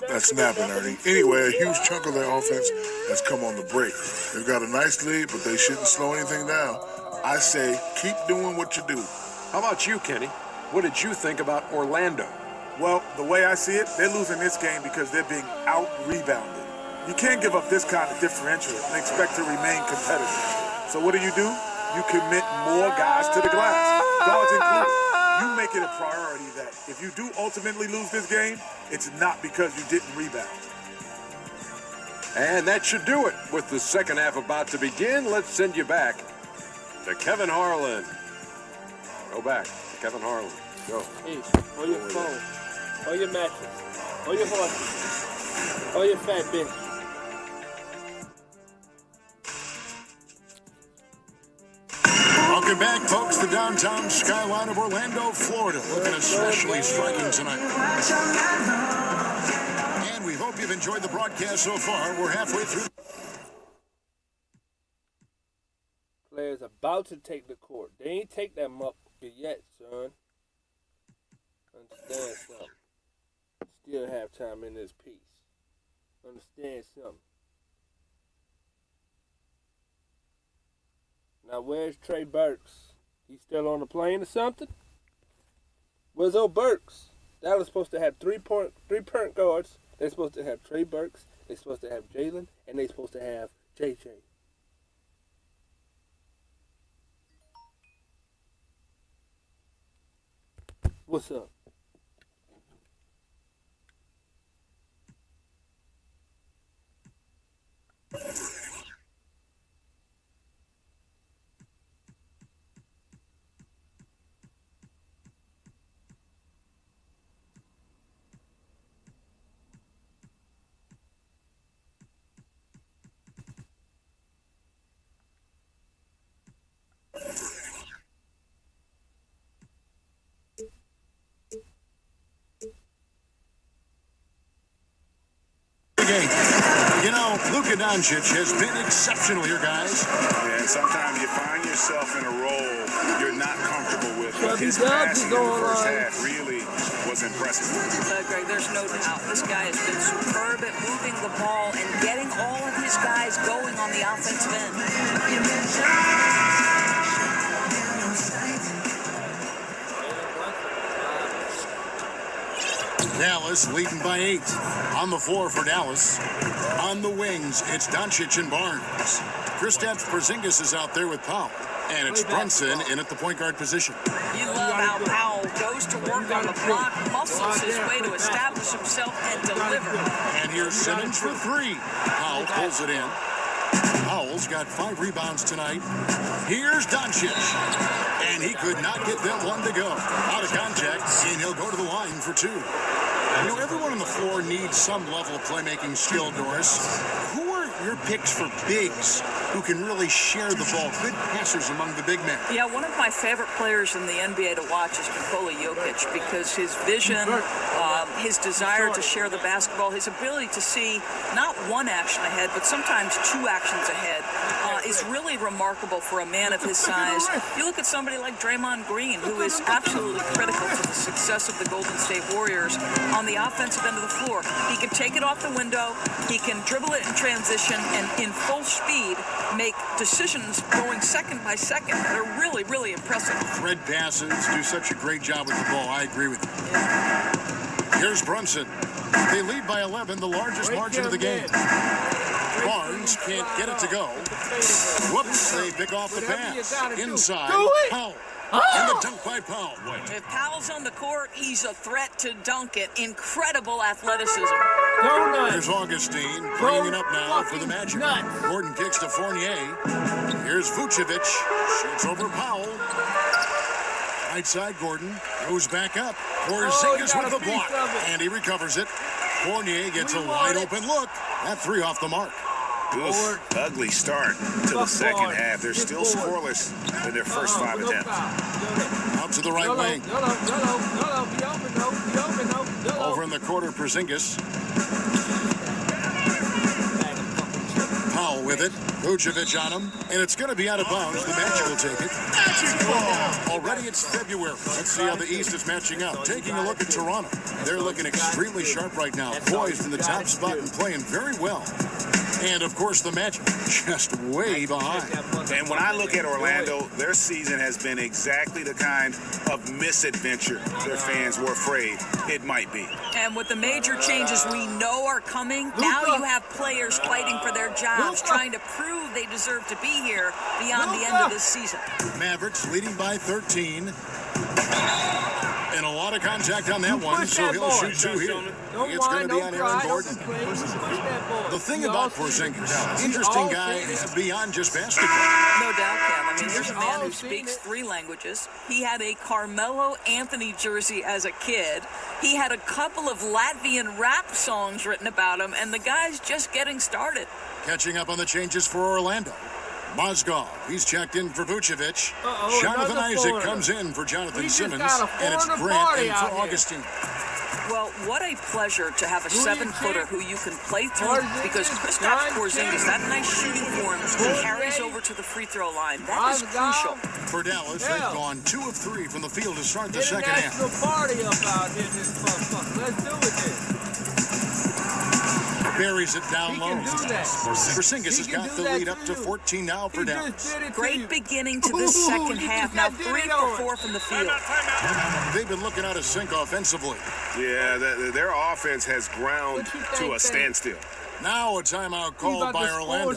That's snapping, Ernie. Anyway, a huge chunk of their offense has come on the break. They've got a nice lead, but they shouldn't slow anything down. I say, keep doing what you do. How about you, Kenny? What did you think about Orlando? Well, the way I see it, they're losing this game because they're being out-rebounded. You can't give up this kind of differential and expect to remain competitive. So what do? You commit more guys to the glass, guards included. You make it a priority that if you do ultimately lose this game, it's not because you didn't rebound. And that should do it. With the second half about to begin, let's send you back to Kevin Harlan. Go back to Kevin Harlan. Go. Hey, on your phone, on your mattress, on your horses, on your fat bitch. Welcome back, folks. The downtown skyline of Orlando, Florida, looking especially striking tonight. And we hope you've enjoyed the broadcast so far. We're halfway through. Players about to take the court. They ain't take that motherfucker yet, son. Understand something. Still have time in this piece. Understand something. Now, where's Trey Burks? He still on the plane or something? Where's old Burks? That was supposed to have three point guards. They're supposed to have Trey Burks. They're supposed to have Jalen. And they're supposed to have JJ. What's up? Doncic has been exceptional here, guys. Yeah, and sometimes you find yourself in a role you're not comfortable with. But his passing in the first half really was impressive. Greg, there's no doubt. This guy has been superb at moving the ball and getting all of his guys going on the offensive end. Dallas leading by 8. On the floor for Dallas. On the wings, it's Doncic and Barnes. Kristaps Porzingis is out there with Powell. And it's Brunson in at the point guard position. You love how Powell goes to work on the block, muscles his way to establish himself and deliver. And here's Simmons for 3. Powell pulls it in. Powell's got 5 rebounds tonight. Here's Doncic. And he could not get that one to go. Out of contact, and he'll go to the line for 2. You know, everyone on the floor needs some level of playmaking skill, Doris. Who are your picks for bigs who can really share the ball? Good passers among the big men. Yeah, one of my favorite players in the NBA to watch is Nikola Jokic because his vision, his desire to share the basketball, his ability to see not one action ahead, but sometimes 2 actions ahead is really remarkable for a man of his size. You look at somebody like Draymond Green, who is absolutely critical to the success of the Golden State Warriors on the offensive end of the floor. He can take it off the window, he can dribble it in transition, and in full speed make decisions going second by second that are really, really impressive. Thread passes, do such a great job with the ball. I agree with you. Here's Brunson. They lead by 11, the largest margin of the game. Barnes can't get it to go. Whoops, they pick off the pass. Inside, Powell. And the dunk by Powell. If Powell's on the court, he's a threat to dunk it. Incredible athleticism. Here's Augustine bringing it up now for the Magic. Gordon kicks to Fournier. Here's Vucevic. Shoots over Powell. Right side, Gordon goes back up. Porzinga with the block. And he recovers it. Fournier gets a wide open look. That 3 off the mark. Oof, ugly start to the second half. They're still scoreless in their first 5 attempts. Out to the right wing. Over in the corner, Porzingis. Powell with it. Vucevic on him. And it's going to be out of bounds. The Magic will take it. Already it's February. Let's see how the East is matching up. Taking a look at Toronto. They're looking extremely sharp right now. Poised in the top spot and playing very well. And, of course, the Magic just way behind. And when I look at Orlando, their season has been exactly the kind of misadventure their fans were afraid it might be. And with the major changes we know are coming, now you have players fighting for their jobs, trying to prove they deserve to be here beyond the end of this season. Mavericks leading by 13. And a lot of contact on that one, so he'll shoot 2 here. It's going to be on Aaron Gordon. The thing about Porzinga, interesting guy beyond just basketball. No doubt, Cam. I mean, here's a man who speaks 3 languages. He had a Carmelo Anthony jersey as a kid. He had a couple of Latvian rap songs written about him, and the guy's just getting started. Catching up on the changes for Orlando. Mozgov, he's checked in for Vucevic. Jonathan Isaac comes in for Jonathan Simmons. And it's Grant in for Augustine. Well, what a pleasure to have a 7-footer who you can play through because Kristaps Porzingis, that nice shooting form, carries over to the free throw line. That is crucial. For Dallas, they've gone 2 of 3 from the field to start the second half. Party up out here, this motherfucker. Let's do it then. Buries it down low. Porzingis has got the lead up to 14 now for Dallas. Great beginning to this second half. Now 3 for 4 from the field. They've been looking out of sync offensively. Yeah, their offense has ground to a standstill. Now a timeout called by Orlando.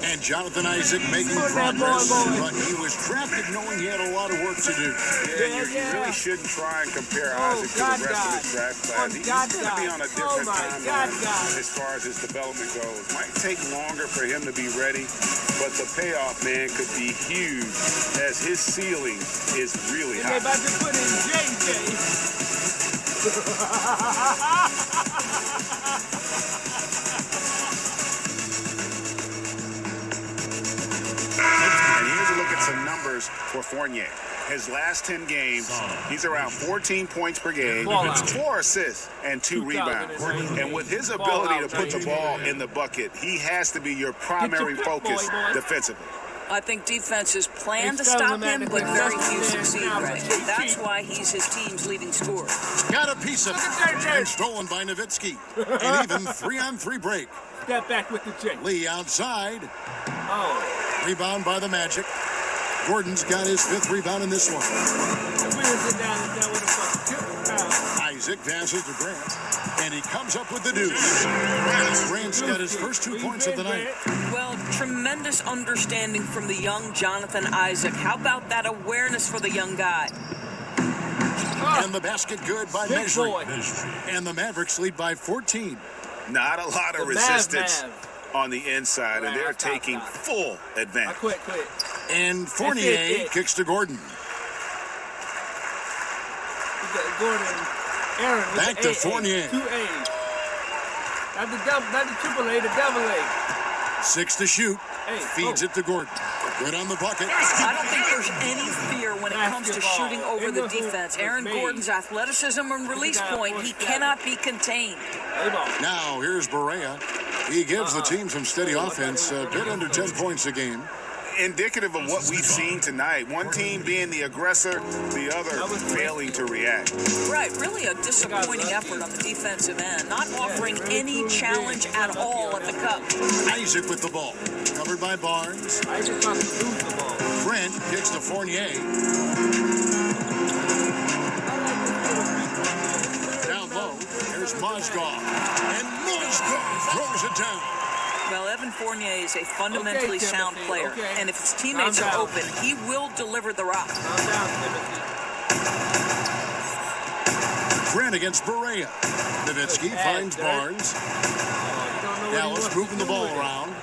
And Jonathan Isaac making progress, but he was drafted knowing he had a lot of work to do. Yeah, you really shouldn't try and compare Isaac to the rest of his draft class. He's going to be on a different timeline as far as his development goes. Might take longer for him to be ready, but the payoff, man, could be huge as his ceiling is really high. They're about to put in JJ. And here's a look at some numbers for Fournier. his last 10 games, he's around 14 points per game, 4 assists, and 2 rebounds. And with his ability to put the ball in the bucket, he has to be your primary focus defensively. I think defenses plan to stop him, but very few succeed, Greg. That's why he's his team's leading scorer. Got a piece of it. And stolen by Nowitzki. An even 3-on-3 break. Step back with the J. Lee outside. Oh. Rebound by the Magic. Gordon's got his 5th rebound in this one. Isaac passes to Grant. And he comes up with the deuce. Grant's got his first 2 points of the night. Well, tremendous understanding from the young Jonathan Isaac. How about that awareness for the young guy? And the basket good by Maverick. And the Mavericks lead by 14. Not a lot of resistance on the inside, and they're taking full advantage. Quit. And Fournier kicks to Gordon. Aaron back to Fournier. 2 A's. Not the triple A, the double A. 6 to shoot. Feeds it to Gordon. Good on the bucket. I don't think there's any fear when it comes to shooting over the defense. Aaron Gordon's athleticism and release point, he cannot be contained. Now, here's Barea. He gives the team some steady offense, a bit under 10 points a game. Indicative of what we've seen tonight. One team being the aggressor, the other failing to react. Right, really a disappointing effort on the defensive end. Not offering any challenge at all at the cup. Isaac with the ball. Covered by Barnes. Grant kicks to Fournier. Down low, here's Mozgov. And Mozgov throws it down. Well, Evan Fournier is a fundamentally sound player, and if his teammates are open, he will deliver the rock. Grant against Barea. Nowitzki finds Barnes. Dallas moving the ball around.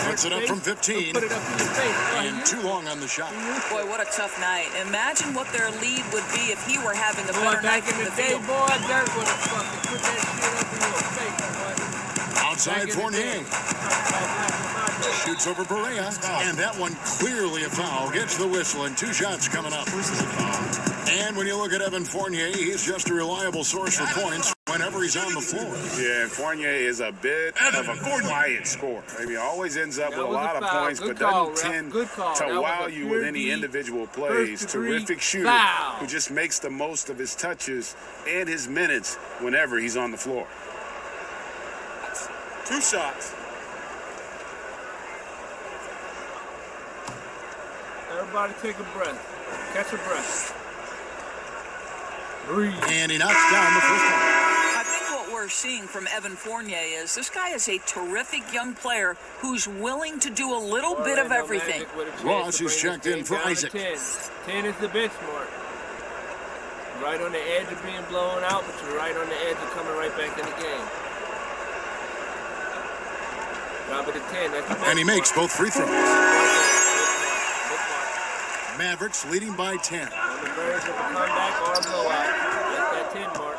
Puts it up from 15. And too long on the shot. Boy, what a tough night. Imagine what their lead would be if he were having a better night in the field. Dirk would have fucking put that shit up in your face, boy. Outside Fournier. Shoots over Barea. And that one clearly a foul. Gets the whistle and 2 shots coming up. And when you look at Evan Fournier, he's just a reliable source for points whenever he's on the floor. Yeah, and Fournier is a bit of a quiet scorer. I mean, he always ends up with a lot of points, but doesn't tend to wow you with any individual plays. Terrific shooter who just makes the most of his touches and his minutes whenever he's on the floor. 2 shots. Everybody take a breath. Catch a breath. Breathe. And he knocks down the first one. I think what we're seeing from Evan Fournier is this guy is a terrific young player who's willing to do a little bit of everything. Ross is checked in for Isaac. 10 is the benchmark. Right on the edge of being blown out, but you're right on the edge of coming right back in the game. Drop it to 10. That's the benchmark. And he makes both free throws. Mavericks leading by 10. On the verge of a comeback or a blowout. That's that 10 mark.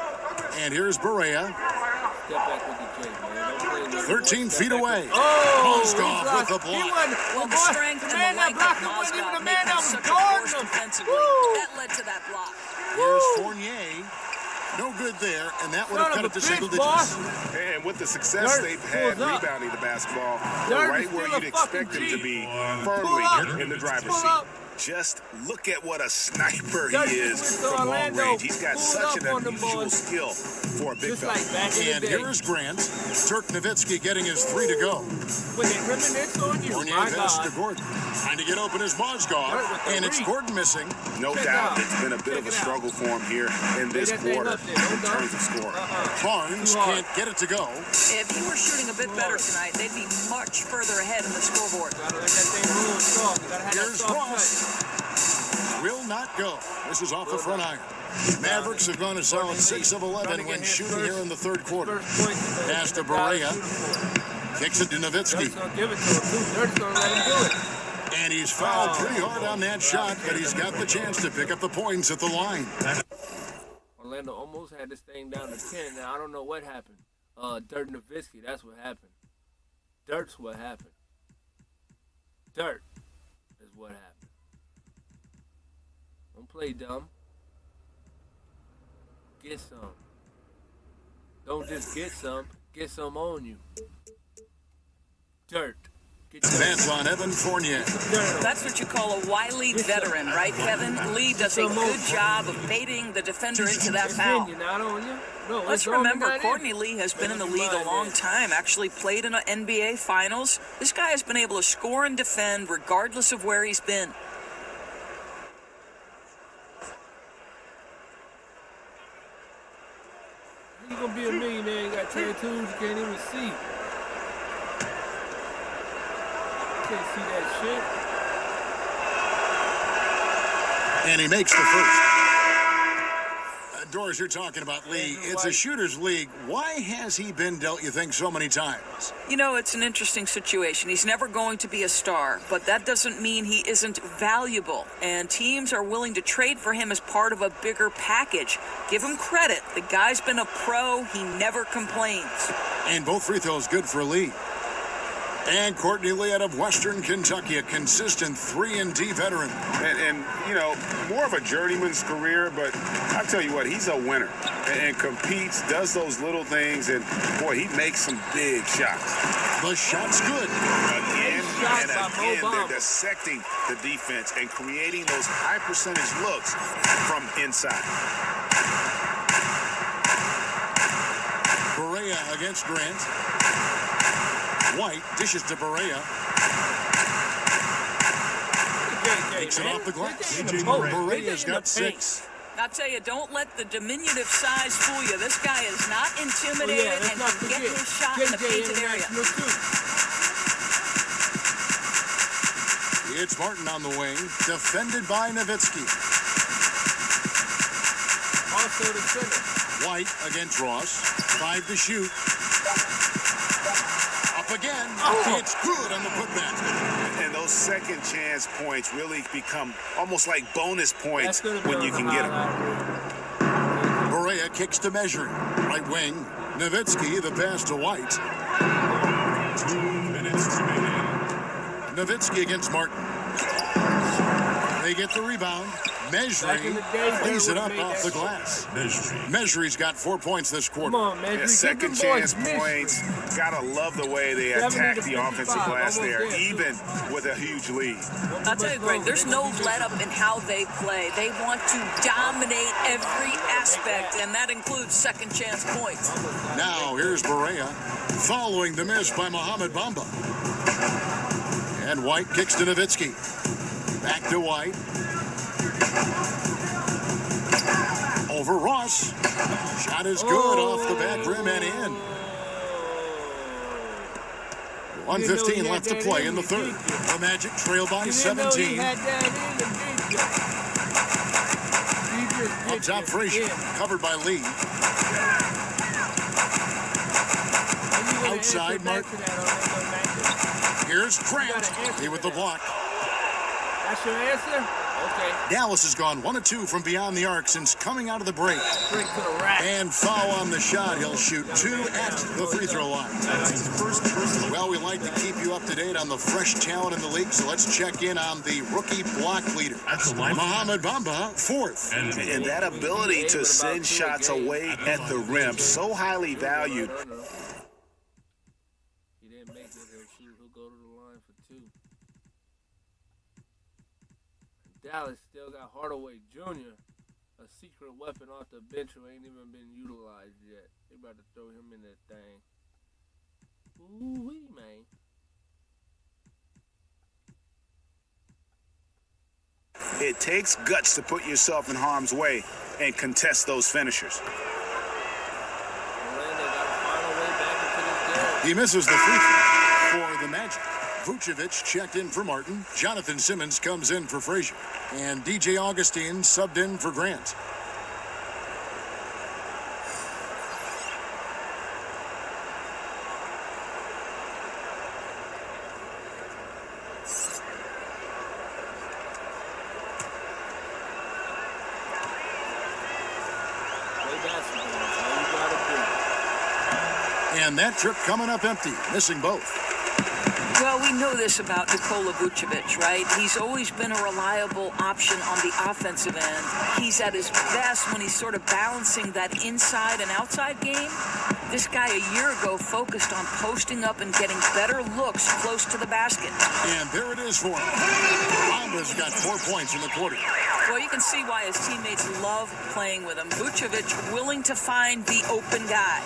And here's Barea. Step back with the J, man. Don't play 13 feet away. Oh! Mozgov with the block. Well, the strength and the length of Mozgov make him such a force defensively. That led to that block. Here's Fournier. No good there, and that would have cut it to single digits. And with the success they've had rebounding the basketball, they're right where you'd expect them to be, firmly in the driver's seat. Just look at what a sniper he is from long range. He's got such an unusual skill for a big fella. And here's Grant. Dirk Nowitzki getting his 3 to go. Fournier pass to Gordon. Trying to get open is Mozgov, and it's Gordon missing. No doubt it's been a bit of a struggle for him here in this quarter in terms of scoring. Barnes can't get it to go. If he were shooting a bit better tonight, they'd be much further ahead in the scoreboard. Here's Ross. Will not go. This is off the front iron. Mavericks have gone a solid 6 of 11 when shooting here in the third quarter. Pass to Barea. Kicks it to Nowitzki. And he's fouled pretty hard on that shot, but he's got the chance to pick up the points at the line. Orlando almost had this thing down to 10. Now, I don't know what happened. Dirk Nowitzki, that's what happened. Dirk's what happened. Dirk is what happened. Don't play dumb. Get some. Don't just get some. Get some on you. Dirt. That's on Evan Fournier. That's what you call a wily veteran, right, Kevin? Lee does a good job of baiting the defender into that foul. Let's remember, Courtney Lee has been in the league a long time, actually played in an NBA Finals. This guy has been able to score and defend regardless of where he's been. You gonna be a millionaire, you got tattoos you can't even see. Can't see that shit. And he makes the first. Doris, you're talking about Lee. It's a shooter's league. Why has he been dealt, you think, so many times? You know, it's an interesting situation. He's never going to be a star, but that doesn't mean he isn't valuable. And teams are willing to trade for him as part of a bigger package. Give him credit. The guy's been a pro. He never complains. And both free throws good for Lee. And Courtney Lee out of Western Kentucky, a consistent 3-and-D veteran. And, you know, more of a journeyman's career, but I'll tell you what, he's a winner and competes, does those little things, and, boy, he makes some big shots. The shot's good. Again and again, they're dissecting the defense and creating those high-percentage looks from inside. Berea against Grant. White dishes to Berea. Takes it off the glass. Berea's got 6. I'll tell you, don't let the diminutive size fool you. This guy is not intimidated and can get his shot in the painted area. It's Martin on the wing, defended by Nowitzki. Also the center. White against Ross. 5 to shoot. Again, it's good on the putback. And those second chance points really become almost like bonus points when you can get them. Berea kicks to Measuring. Right wing, Nowitzki, the pass to White. 2 minutes remaining. Nowitzki against Martin. They get the rebound. Measuring lays it up off the glass. Measuring's got 4 points this quarter. Come on, Measuring. Second chance points. Gotta love the way they attack the offensive glass there, even with a huge lead. I'll tell you, Greg, there's no let-up in how they play. They want to dominate every aspect, and that includes second chance points. Now, here's Berea, following the miss by Mohamed Bamba. And White kicks to Nowitzki. Back to White. Over Ross. Shot is good off the back rim and in. 1:15 left to play in the third. The Magic trail by 17. Up top, Frazier, covered by Lee. Outside, Martin. Here's Grant. Lee with the block. That's your answer? Okay. Dallas has gone 1 of 2 from beyond the arc since coming out of the break. And foul on the shot. He'll shoot 2 at the free throw line. Well, we like to keep you up to date on the fresh talent in the league, so let's check in on the rookie block leader. Mohamed Bamba, 4th. And that ability to send shots away at the rim, so highly valued. He didn't make it. He'll go to the line for 2. Dallas still got Hardaway Jr., a secret weapon off the bench who ain't even been utilized yet. They about to throw him in that thing. Ooh-wee, man. It takes guts to put yourself in harm's way and contest those finishers. He misses the free throw for the Magic. Vucevic checked in for Martin. Jonathan Simmons comes in for Frazier. And DJ Augustine subbed in for Grant. And that trip coming up empty, missing both. Well, we know this about Nikola Vucevic, right? He's always been a reliable option on the offensive end. He's at his best when he's sort of balancing that inside and outside game. This guy a year ago focused on posting up and getting better looks close to the basket. And there it is for him. Mamba's got 4 points in the quarter. Well, you can see why his teammates love playing with him. Vucevic willing to find the open guy.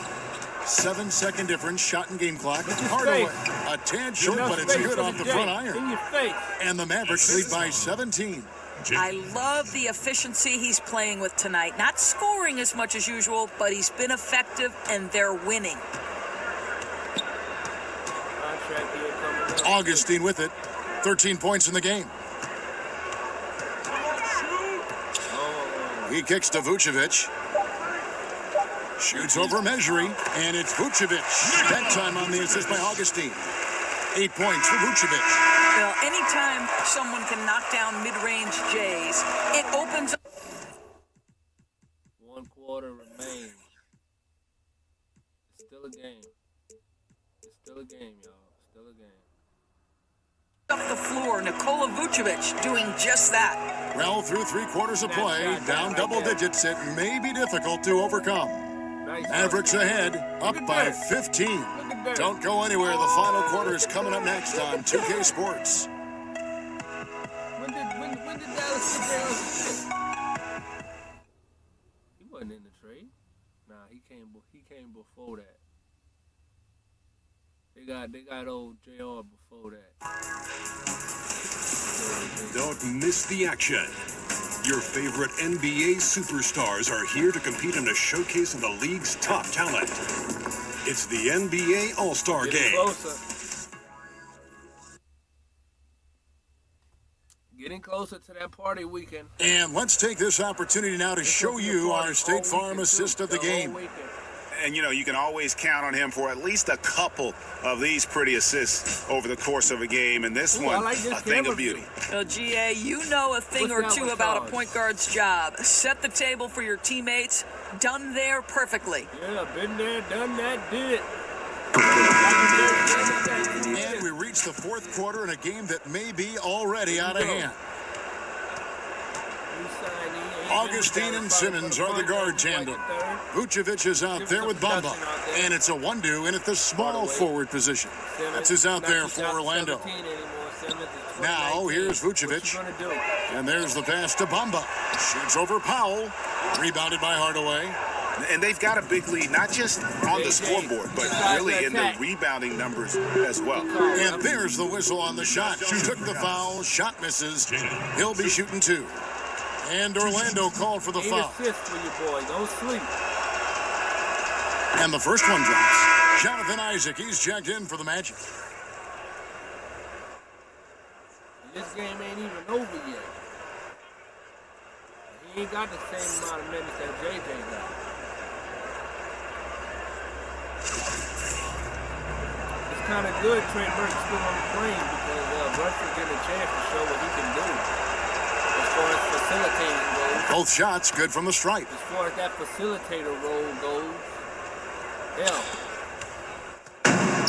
7-second difference, shot and game clock. Hardaway, a tad short, but it's good off the front iron. In your face. And the Mavericks lead by 17. I love the efficiency he's playing with tonight. Not scoring as much as usual, but he's been effective, and they're winning. Augustine with it. 13 points in the game. He kicks to Vucevic. Shoots over Maverick, and it's Vucevic. That time on the assist by Augustine. 8 points for Vucevic. Well, anytime someone can knock down mid-range J's, it opens up. 1 quarter remains. It's still a game. It's still a game, y'all. Still a game. Up the floor, Nikola Vucevic doing just that. Well, through 3 quarters of play, down double digits, it may be difficult to overcome. Mavericks ahead, up by 15. Don't go anywhere. The final quarter is coming up next on 2K Sports. When did Dallas sit down? He wasn't in the trade. Nah, he came before that. They got old JR before that. Don't miss the action. Your favorite NBA superstars are here to compete in a showcase of the league's top talent. It's the NBA All-Star Game. Getting closer to that party weekend. And let's take this opportunity now to show you our State Farm assist of the game. And, you can always count on him for at least a couple of these pretty assists over the course of a game. And this one, a thing of beauty. Well, GA, you know a thing or two about a point guard's job. Set the table for your teammates. Done there perfectly. Yeah, been there, done that, did it. And we reach the 4th quarter in a game that may be already out of hand. Augustine and Simmons are the guard tandem. Vucevic is out there with Bamba. And it's a 1-2 in at the small forward position. That's who's out there for Orlando. Now, here's Vucevic. And there's the pass to Bamba. Shoots over Powell. Rebounded by Hardaway. And they've got a big lead, not just on the scoreboard, but really in the rebounding numbers as well. And there's the whistle on the shot. Took the foul. Shot misses. He'll be shooting 2. And Orlando called for the foul. Assist for you, boy. Don't sleep. And the first one drops. Jonathan Isaac, he's checked in for the Magic. This game ain't even over yet. He ain't got the same amount of minutes that JJ got. It's kind of good Trent Burke's still on the plane because Burke's getting a chance to show what he can do. As far as facilitating goes. Both shots good from the stripe. As far as that facilitator role goes, hell.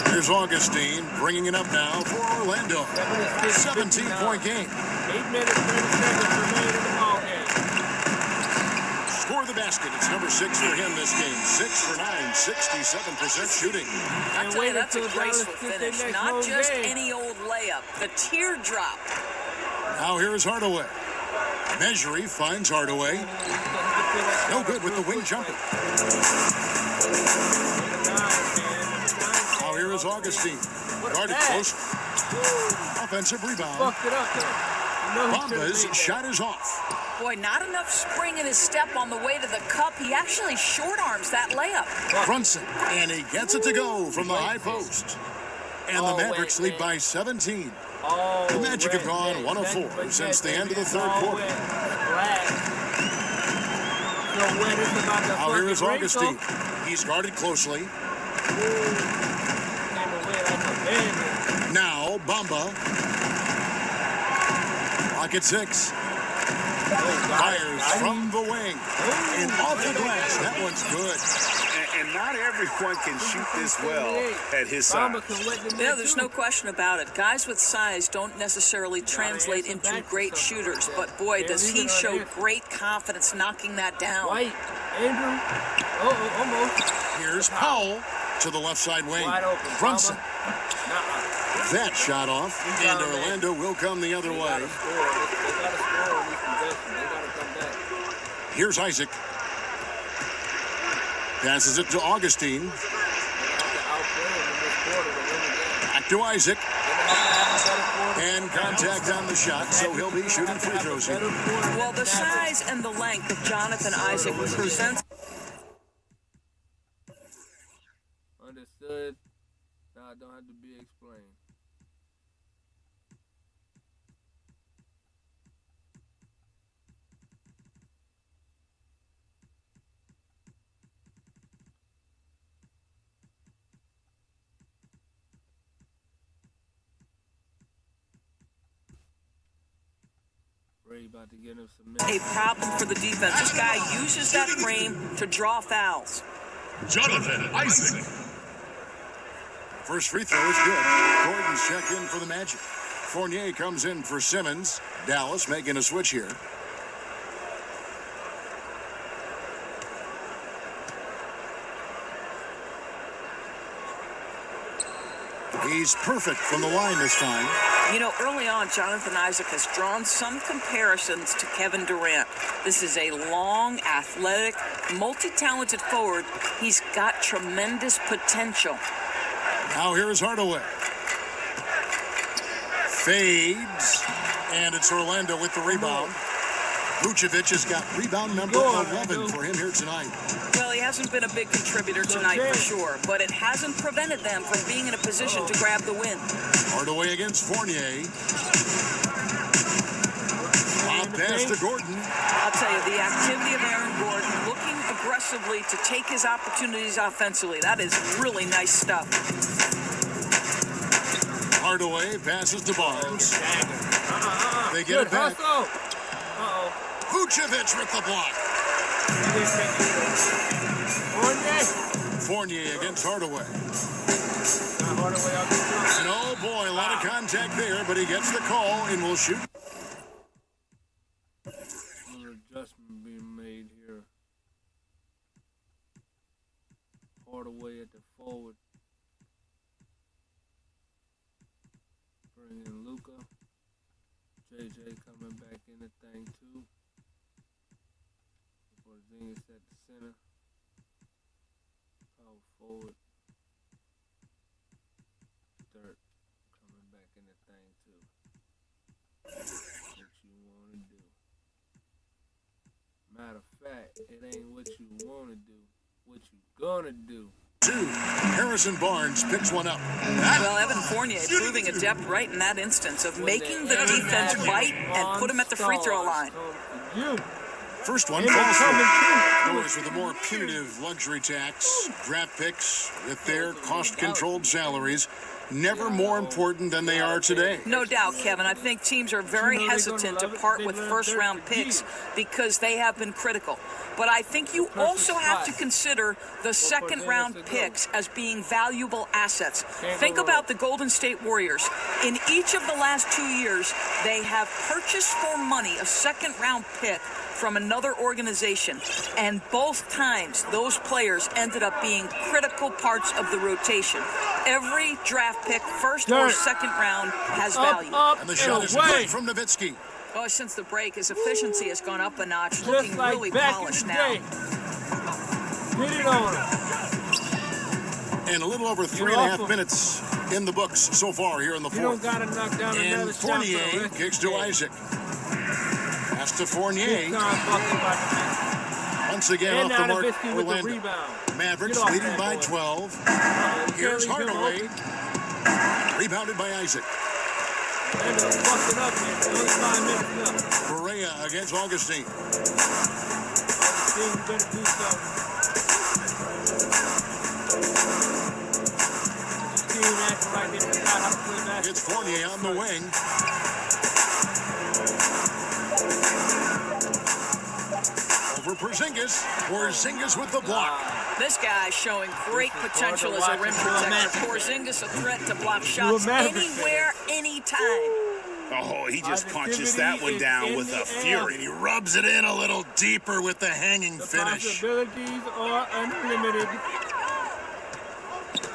Here's Augustine bringing it up now for Orlando. 17-point game. 8 minutes, 30 seconds remaining in the ball game. Score the basket. It's number 6 for him this game. 6 for 9, 67% shooting. I tell you, that's a graceful finish. Not just any old layup. The teardrop. Now here's Hardaway. Maverick finds Hardaway. No good with the wing jumper. Now here is Augustine. Guarded close. Offensive rebound. Bamba's shot is off. Boy, not enough spring in his step on the way to the cup. He actually short arms that layup. Brunson, and he gets it to go from the high post. And the Mavericks lead by 17. The Magic have gone 1 of 4 since the end of the 3rd quarter. Now here is Augustine. He's guarded closely. Now Bamba. Clock at 6. Fires from the wing. And off the glass. That one's good. And not everyone can shoot this well at his size. Yeah, there's no question about it. Guys with size don't necessarily translate into great shooters, but boy, does he show great confidence knocking that down. White, Andrew, almost. Here's Powell to the left side wing. Brunson. That shot off, and Orlando will come the other way. Here's Isaac. Passes it to Augustine. Back to Isaac. And contact on the shot, so he'll be shooting free throws here. Well, the size and the length of Jonathan Isaac presents. Understood. Now I don't have to be explained. About to get him some a problem for the defense. This guy uses that frame to draw fouls. Jonathan Isaac. First free throw is good. Gordon's check in for the Magic. Fournier comes in for Simmons. Dallas making a switch here. He's perfect from the line this time. You know, early on, Jonathan Isaac has drawn some comparisons to Kevin Durant. This is a long, athletic, multi-talented forward. He's got tremendous potential. Now here is Hardaway. Fades. And it's Orlando with the rebound. Vucevic has got rebound number 11 for him here tonight. Well, he hasn't been a big contributor tonight for sure, but it hasn't prevented them from being in a position to grab the win. Hardaway against Fournier. Off pass to Gordon. I'll tell you, the activity of Aaron Gordon looking aggressively to take his opportunities offensively. That is really nice stuff. Hardaway passes to Barnes. They get it back. Vucevic with the block. Fournier against Hardaway. And oh boy, a lot of contact there, but he gets the call and will shoot. Another adjustment being made here. Hardaway at the forward. Bring in Luka. JJ coming back in the thing too. Porzinga at the center. Power forward. Dirks coming back in the thing too. What you want to do. Matter of fact, it ain't what you want to do. What you gonna do. Harrison Barnes picks one up. Well, Evan Fournier proving adept right in that instance of making the defense bite and put him at the free throw line. First one falls through. Those with the more punitive luxury tax, draft picks with their cost-controlled salaries, never more important than they are today. No doubt, Kevin. I think teams are very hesitant to part with first-round picks because they have been critical. But I think you also have to consider the second-round picks as being valuable assets. Think about the Golden State Warriors. In each of the last 2 years, they have purchased for money a second-round pick from another organization, and both times those players ended up being critical parts of the rotation. Every draft pick, first or second round, has value. And the shot is good from Nowitzki. Oh, since the break, his efficiency has gone up a notch, looking really polished now. Get it on him. And a little over 3.5 minutes in the books so far here in the fourth. You don't gotta knock down and Fournier kicks to Isaac. Pass to Fournier. Once again off the mark, Orlando. Mavericks leading by 12. Here's Hardaway. Rebounded by Isaac. Correa against Augustine. It's Fournier on the wing. Over Porzinga with the block. This guy showing great potential as a rim protector. Porzingis a threat to block shots anywhere, anytime. Oh, he just punches that one down with a fury. He rubs it in a little deeper with the hanging finish. Possibilities are unlimited.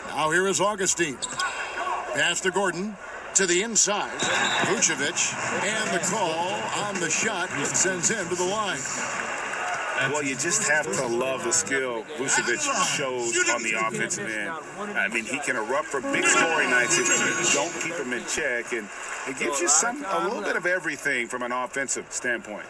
Now here is Augustine. Pass to Gordon. To the inside. Vucevic. And the call on the shot sends him to the line. Well, you just have to love the skill Vucevic shows on the offensive end. I mean, he can erupt for big scoring nights if you don't keep him in check, and it gives you a little bit of everything from an offensive standpoint.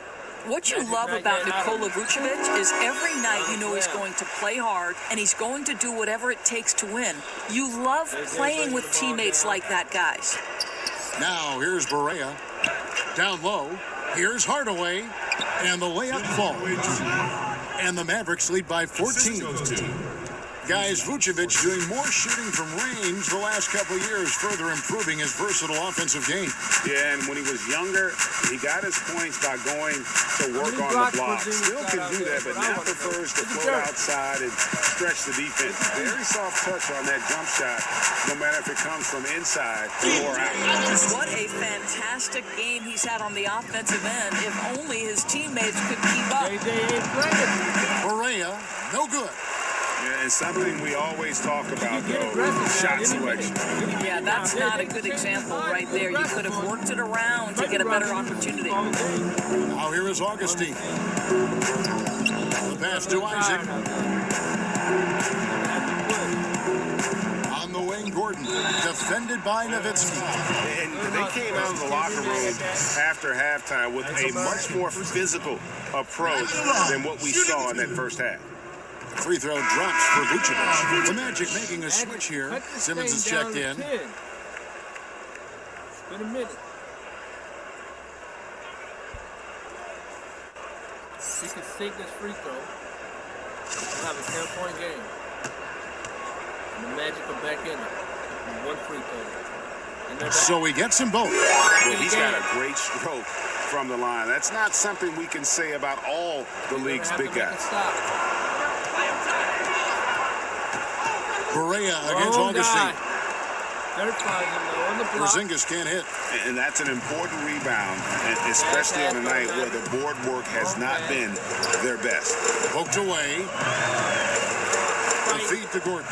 What you love about Nikola Vucevic is every night you know he's going to play hard and he's going to do whatever it takes to win. You love playing with teammates like that, guys. Now here's Barea. Down low. Here's Hardaway. And the layup falls. And the Mavericks lead by 14. Guys, Vucevic doing more shooting from range the last couple of years, further improving his versatile offensive game. Yeah, and when he was younger, he got his points by going to work on the block. Still can do that, but now prefers to float outside and stretch the defense. Very soft touch on that jump shot, no matter if it comes from inside or out. What a fantastic game he's had on the offensive end. If only his teammates could keep up. Barea, no good. Yeah, and something we always talk about, though, shot selection. Yeah, that's not a good example right there. You could have worked it around to get a better opportunity. Now here is Augustine. The pass to Isaac. On the wing, Gordon, defended by Nowitzki. And they came out of the locker room after halftime with a much more physical approach than what we saw in that first half. Free throw drops for Vucevic. The Magic making a switch here. Simmons is checked in. It's been a minute. He can sink this free throw. We'll have a 10-point game. And the Magic are back in it. One free throw. So he gets them both. Well, he's got a great stroke from the line. That's not something we can say about all the league's big guys. Barea against Augustine. Porzinga can't hit. And that's an important rebound, especially on a night where the board work has not been their best. Poked away. The feed to Gordon.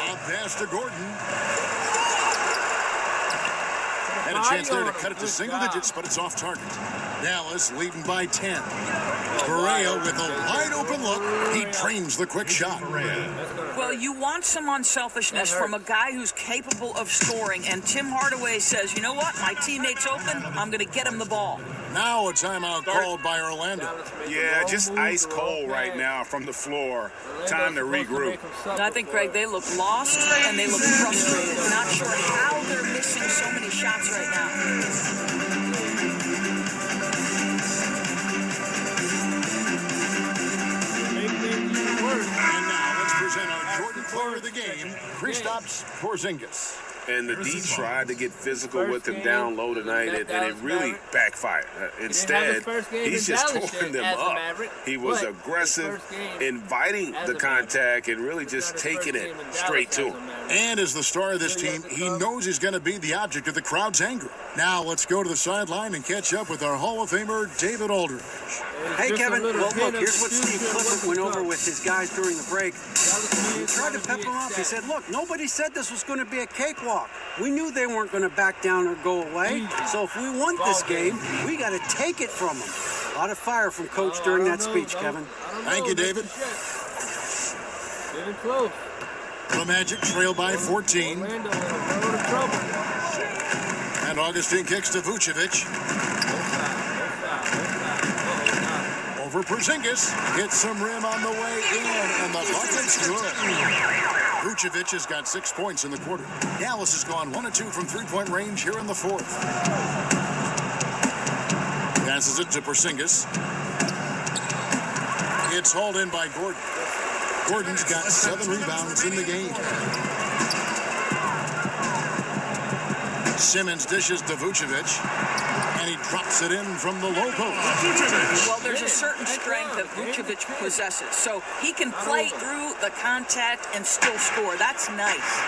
A pass to Gordon. Had a chance there to cut it to single digits, but it's off target. Dallas leading by 10. Barea with a wide open look. He trains the quick shot. Well, you want some unselfishness from a guy who's capable of scoring, and Tim Hardaway says, you know what, my teammate's open, I'm going to get him the ball. Now a timeout called by Orlando. Yeah, just ice cold right now from the floor. Time to regroup. I think, Greg, they look lost and they look frustrated. Not sure how they're missing so many shots right now. And now let's present our Jordan player of the game, Kristaps Porzingis. And the D tried to get physical with him down low tonight, and it really backfired. Instead, he's just torn them up. He was aggressive, inviting the contact, and really just taking it straight to him. And as the star of this team, he knows he's going to be the object of the crowd's anger. Now let's go to the sideline and catch up with our Hall of Famer, David Aldridge. Hey, Kevin. Well, look, here's what Steve Clifford went over with his guys during the break. He tried to pep them up. He said, look, nobody said this was going to be a cakewalk. We knew they weren't going to back down or go away. So if we want this game, we got to take it from them. A lot of fire from Coach during that speech, Kevin. Thank you, David. Getting close. The Magic trail by 14. And Augustine kicks to Vucevic. Over Porzinga. Hits some rim on the way in, and the bucket's good. Vucevic has got 6 points in the quarter. Dallas has gone 1 of 2 from three-point range here in the fourth. Passes it to Porzinga. It's hauled in by Gordon. Gordon's got 7 rebounds in the game. Simmons dishes to Vucevic, and he drops it in from the low post. Well, there's a certain strength that Vucevic possesses, so he can play through the contact and still score. That's nice.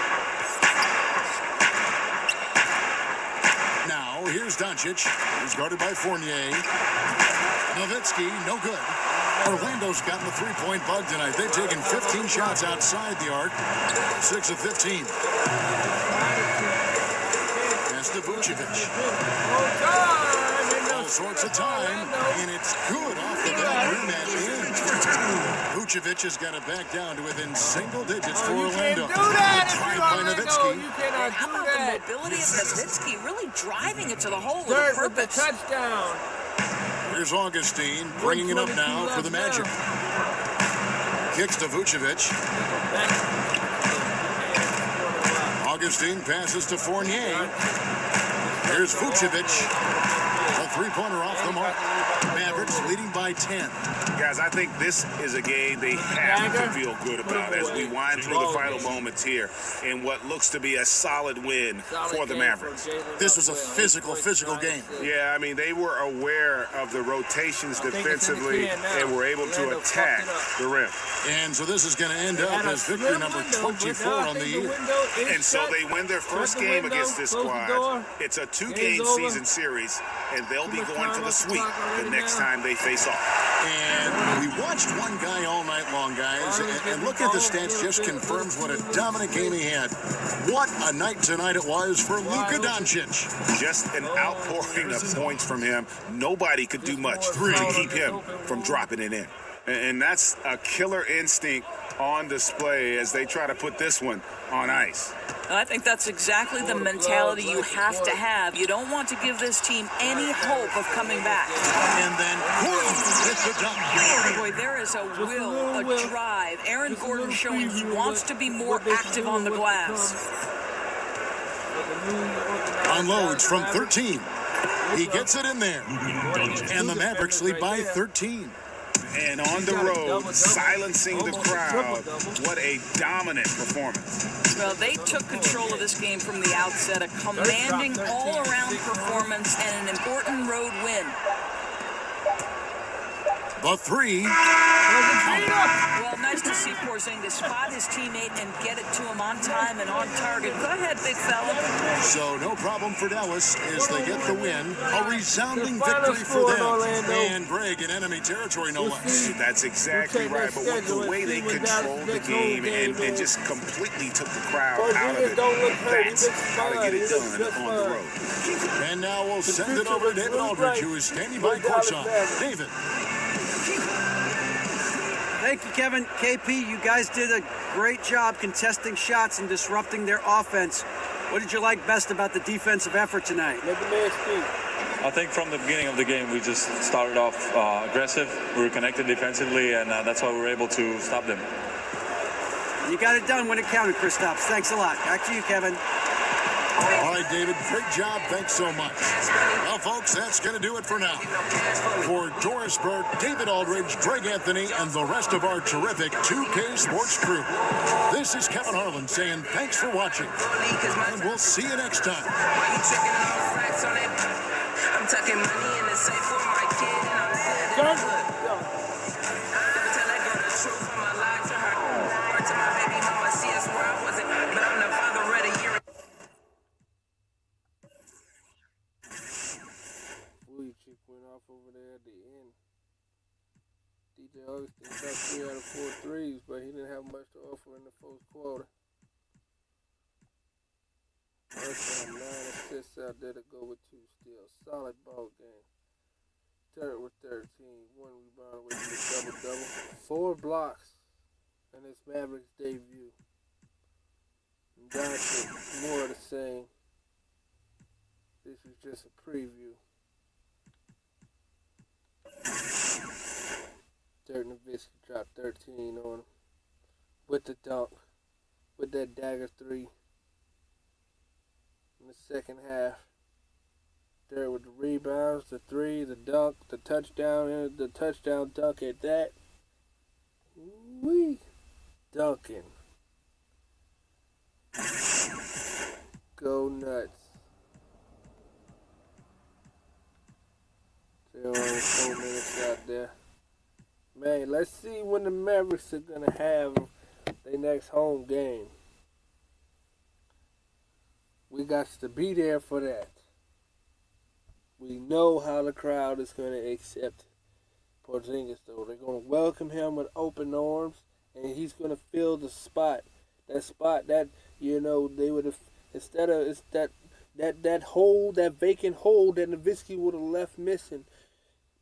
Now, here's Doncic. He's guarded by Fournier. Nowitzki, no good. Orlando's gotten the three-point bug tonight. They've taken 15 shots outside the arc. 6 of 15. That's to Vucevic. All sorts of time, and it's good off the back rim and in. Vucevic has got it back down to within single digits for Orlando. Tried by Nowitzki. How about the mobility of Nowitzki, really driving it to the hole with a purpose? Touchdown. Here's Augustine bringing it up now for the Magic. Kicks to Vucevic. Augustine passes to Fournier. Here's Vucevic. A three-pointer off the mark. Mavericks leading by 10. Guys, I think this is a game they have to feel good about as we wind through the final moments here in what looks to be a solid win for the Mavericks. This was a physical game. Yeah, I mean, they were aware of the rotations defensively and were able to attack the rim. And so this is going to end up as victory number 24 on the year. And so they win their first game against this squad. It's a 2-game season series, and they'll be going for the sweep the next time they face off. And we watched one guy all night long, guys, and look at the stats just confirms what a dominant game he had. What a night tonight it was for Luka Doncic. Just an outpouring of points from him. Nobody could do much to keep him from dropping it in. And that's a killer instinct on display as they try to put this one on ice. I think that's exactly the mentality you have to have. You don't want to give this team any hope of coming back. And then Gordon hits the dunk. Boy, there is a will, a drive. Aaron Gordon showing he wants to be more active on the glass. Unloads from 13. He gets it in there. And the Mavericks lead by 13. And on the road, silencing the crowd. What a dominant performance. Well, they took control of this game from the outset, a commanding all-around performance and an important road win. The three. Well, nice to see Porzinga spot his teammate and get it to him on time and on target. Go ahead, big fella. So no problem for Dallas as they get the win. A resounding victory for them. And Greg in enemy territory, no less. That's exactly right. But with the way they controlled the game and just completely took the crowd out of it, that's how to get it done on the road. And now we'll send it over to David Aldridge, who is standing by courtside. David. Thank you, Kevin. KP, you guys did a great job contesting shots and disrupting their offense. What did you like best about the defensive effort tonight? Let the man speak. I think from the beginning of the game, we just started off aggressive. We were connected defensively, and that's why we were able to stop them. You got it done when it counted, Kristaps. Thanks a lot. Back to you, Kevin. All right, David, great job. Thanks so much. Well, folks, that's going to do it for now. For Doris Burke, David Aldridge, Greg Anthony, and the rest of our terrific 2K Sports crew, this is Kevin Harlan saying thanks for watching, and we'll see you next time. I'm tucking money in the safe for my kid, and I'm never tell that girl the truth. I'ma lie to her or to my baby mama. See us where I wasn't, but I'm the father of the year. Chick went off over there at the end. DJ Augustine shot 3 out of 4 threes, but he didn't have much to offer in the fourth quarter. First time, 9 assists out there to go with 2 steals. Solid ball game. Dirks with 13, 1 rebound away from the double-double. 4 blocks in his Maverick's debut. And Doncic, more of the same. This was just a preview. Dirk Nowitzki dropped 13 on him with the dunk, with that dagger 3 in the second half. Dirk with the rebounds, the 3, the dunk, the touchdown dunk at that. Wee, dunking. Go nuts. Still only 4 minutes out there. Man, let's see when the Mavericks are going to have their next home game. We got to be there for that. We know how the crowd is going to accept Porzinga, though. They're going to welcome him with open arms, and he's going to fill the spot. That spot that, you know, they would have, instead of, it's that hole, that vacant hole that Nowitzki would have left missing.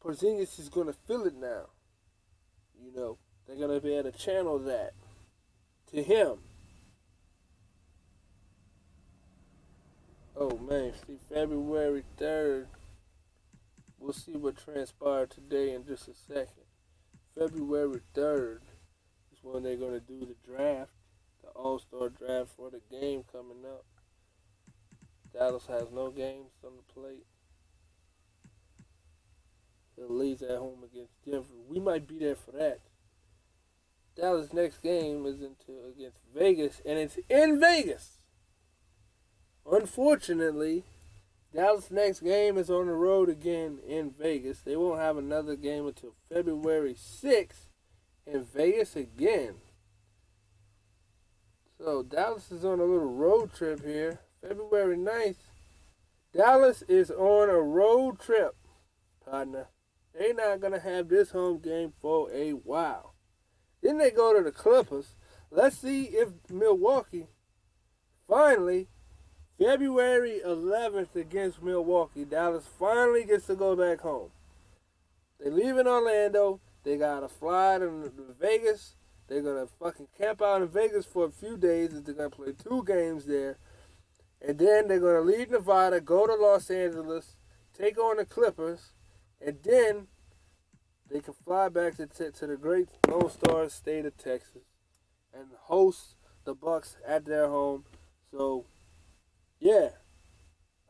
Porzingis is going to fill it now. You know, they're going to be able to channel that to him. Oh, man, see, February 3rd. We'll see what transpired today in just a second. February 3rd is when they're going to do the draft, the All-Star draft for the game coming up. Dallas has no games on the plate. The Leafs at home against Denver. We might be there for that. Dallas' next game is against Vegas, and it's in Vegas. Unfortunately, Dallas' next game is on the road again in Vegas. They won't have another game until February 6th in Vegas again. So Dallas is on a little road trip here. February 9th, Dallas is on a road trip, partner. They're not going to have this home game for a while. Then they go to the Clippers. Let's see if Milwaukee, finally, February 11th against Milwaukee, Dallas finally gets to go back home. They leave in Orlando. They got to fly to Vegas. They're going to fucking camp out in Vegas for a few days. They're going to play 2 games there. And then they're going to leave Nevada, go to Los Angeles, take on the Clippers, and then they can fly back to the great Lone Star state of Texas and host the Bucks at their home. So, yeah,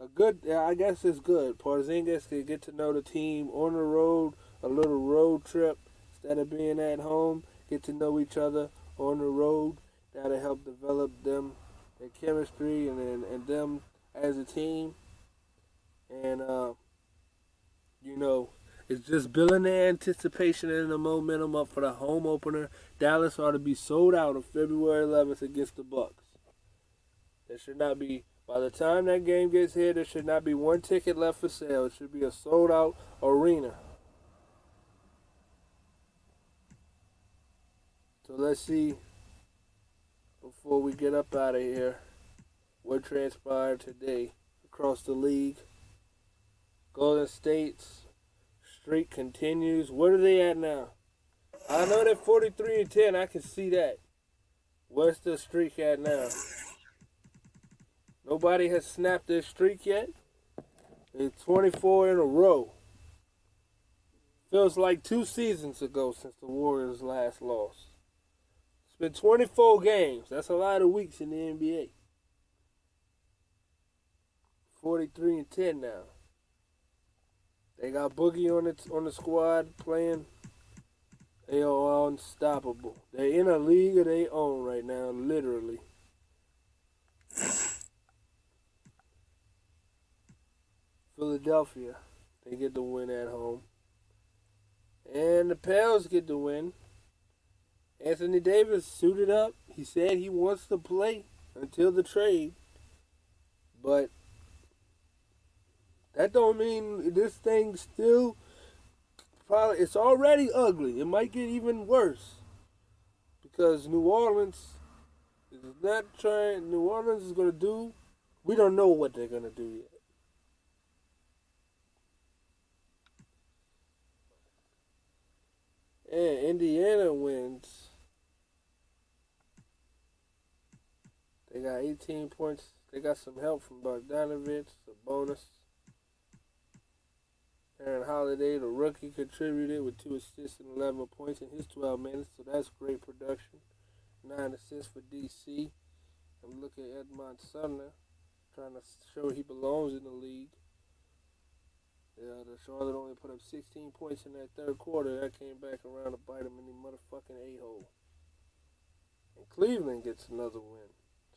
I guess it's good. Porzinga can get to know the team on the road, a little road trip instead of being at home. Get to know each other on the road. That'll help develop them, their chemistry, and them as a team. And, you know, it's just building the anticipation and the momentum up for the home opener. Dallas ought to be sold out on February 11th against the Bucks. There should not be, by the time that game gets here, there should not be one ticket left for sale. It should be a sold-out arena. So let's see, before we get up out of here, what transpired today across the league. Golden State's streak continues. What are they at now? I know they're 43-10. I can see that. What's the streak at now? Nobody has snapped their streak yet. It's 24 in a row. Feels like 2 seasons ago since the Warriors last lost. It's been 24 games. That's a lot of weeks in the NBA. 43-10 now. They got Boogie on the squad playing. They are unstoppable. They're in a league of their own right now, literally. Philadelphia, they get the win at home. And the Pels get the win. Anthony Davis suited up. He said he wants to play until the trade. But that don't mean this thing still probably, it's already ugly. It might get even worse. Because New Orleans is going to do, we don't know what they're going to do yet. And Indiana wins. They got 18 points. They got some help from Bogdanovich, a bonus. Aaron Holiday, the rookie, contributed with 2 assists and 11 points in his 12 minutes, so that's great production. 9 assists for DC. I'm looking at Edmond Sumner, trying to show he belongs in the league. The Charlotte only put up 16 points in that third quarter. That came back around to bite him in the motherfucking a-hole. And Cleveland gets another win.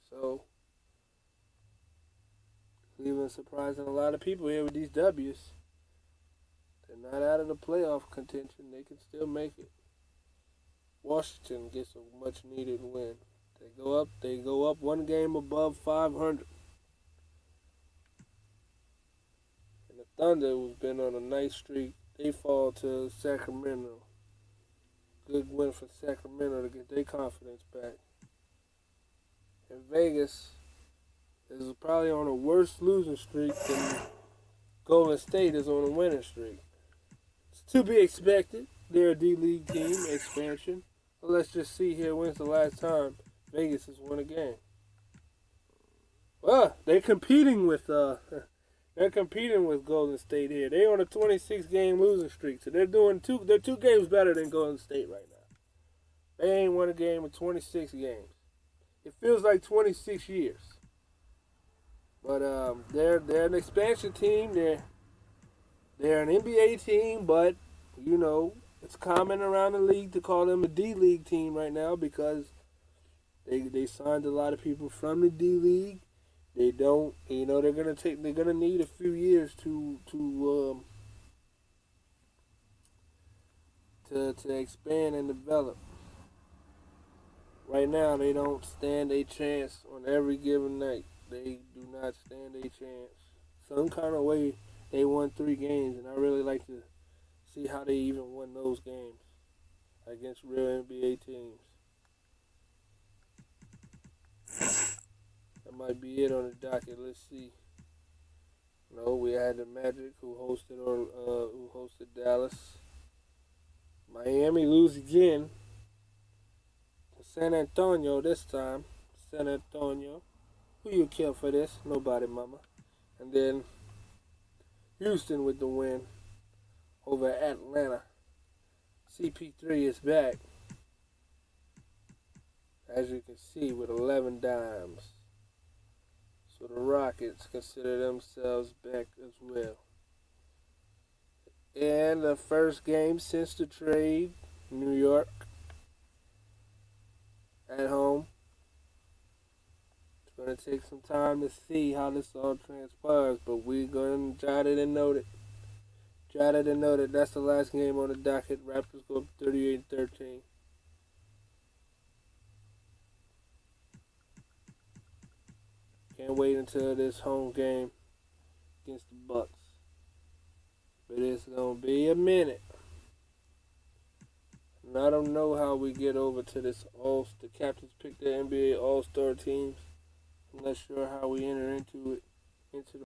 So, Cleveland surprising a lot of people here with these W's. They're not out of the playoff contention. They can still make it. Washington gets a much needed win. They go up one game above 500. And the Thunder, who's been on a nice streak, they fall to Sacramento. Good win for Sacramento to get their confidence back. And Vegas is probably on a worse losing streak than Golden State is on a winning streak. It's to be expected. They're a D-League team, expansion. But let's just see here, when's the last time Vegas has won a game? Well, they're competing with Golden State here. They're on a 26-game losing streak, so they're two games better than Golden State right now. They ain't won a game in 26 games. It feels like 26 years. But they're an expansion team. They're an NBA team, but you know it's common around the league to call them a D-League team right now because they signed a lot of people from the D-League. They don't, you know, they're gonna need a few years to expand and develop. Right now, they don't stand a chance on every given night. They do not stand a chance. Some kind of way, they won 3 games, and I really like to see how they even won those games against real NBA teams. That might be it on the docket. Let's see. No, we had the Magic who hosted Dallas. Miami lose again to San Antonio this time. San Antonio. Who you kill for this? Nobody, mama. And then Houston with the win over Atlanta. CP3 is back, as you can see, with 11 dimes. So the Rockets consider themselves back as well. And the first game since the trade, New York at home. It's going to take some time to see how this all transpires, but we're going to jot it and note it. Jot it and note it. That's the last game on the docket. Raptors go up 38-13. Can't wait until this home game against the Bucks. But it's going to be a minute. And I don't know how we get over to this the captains pick the NBA All-Star teams. I'm not sure how we enter into it, into the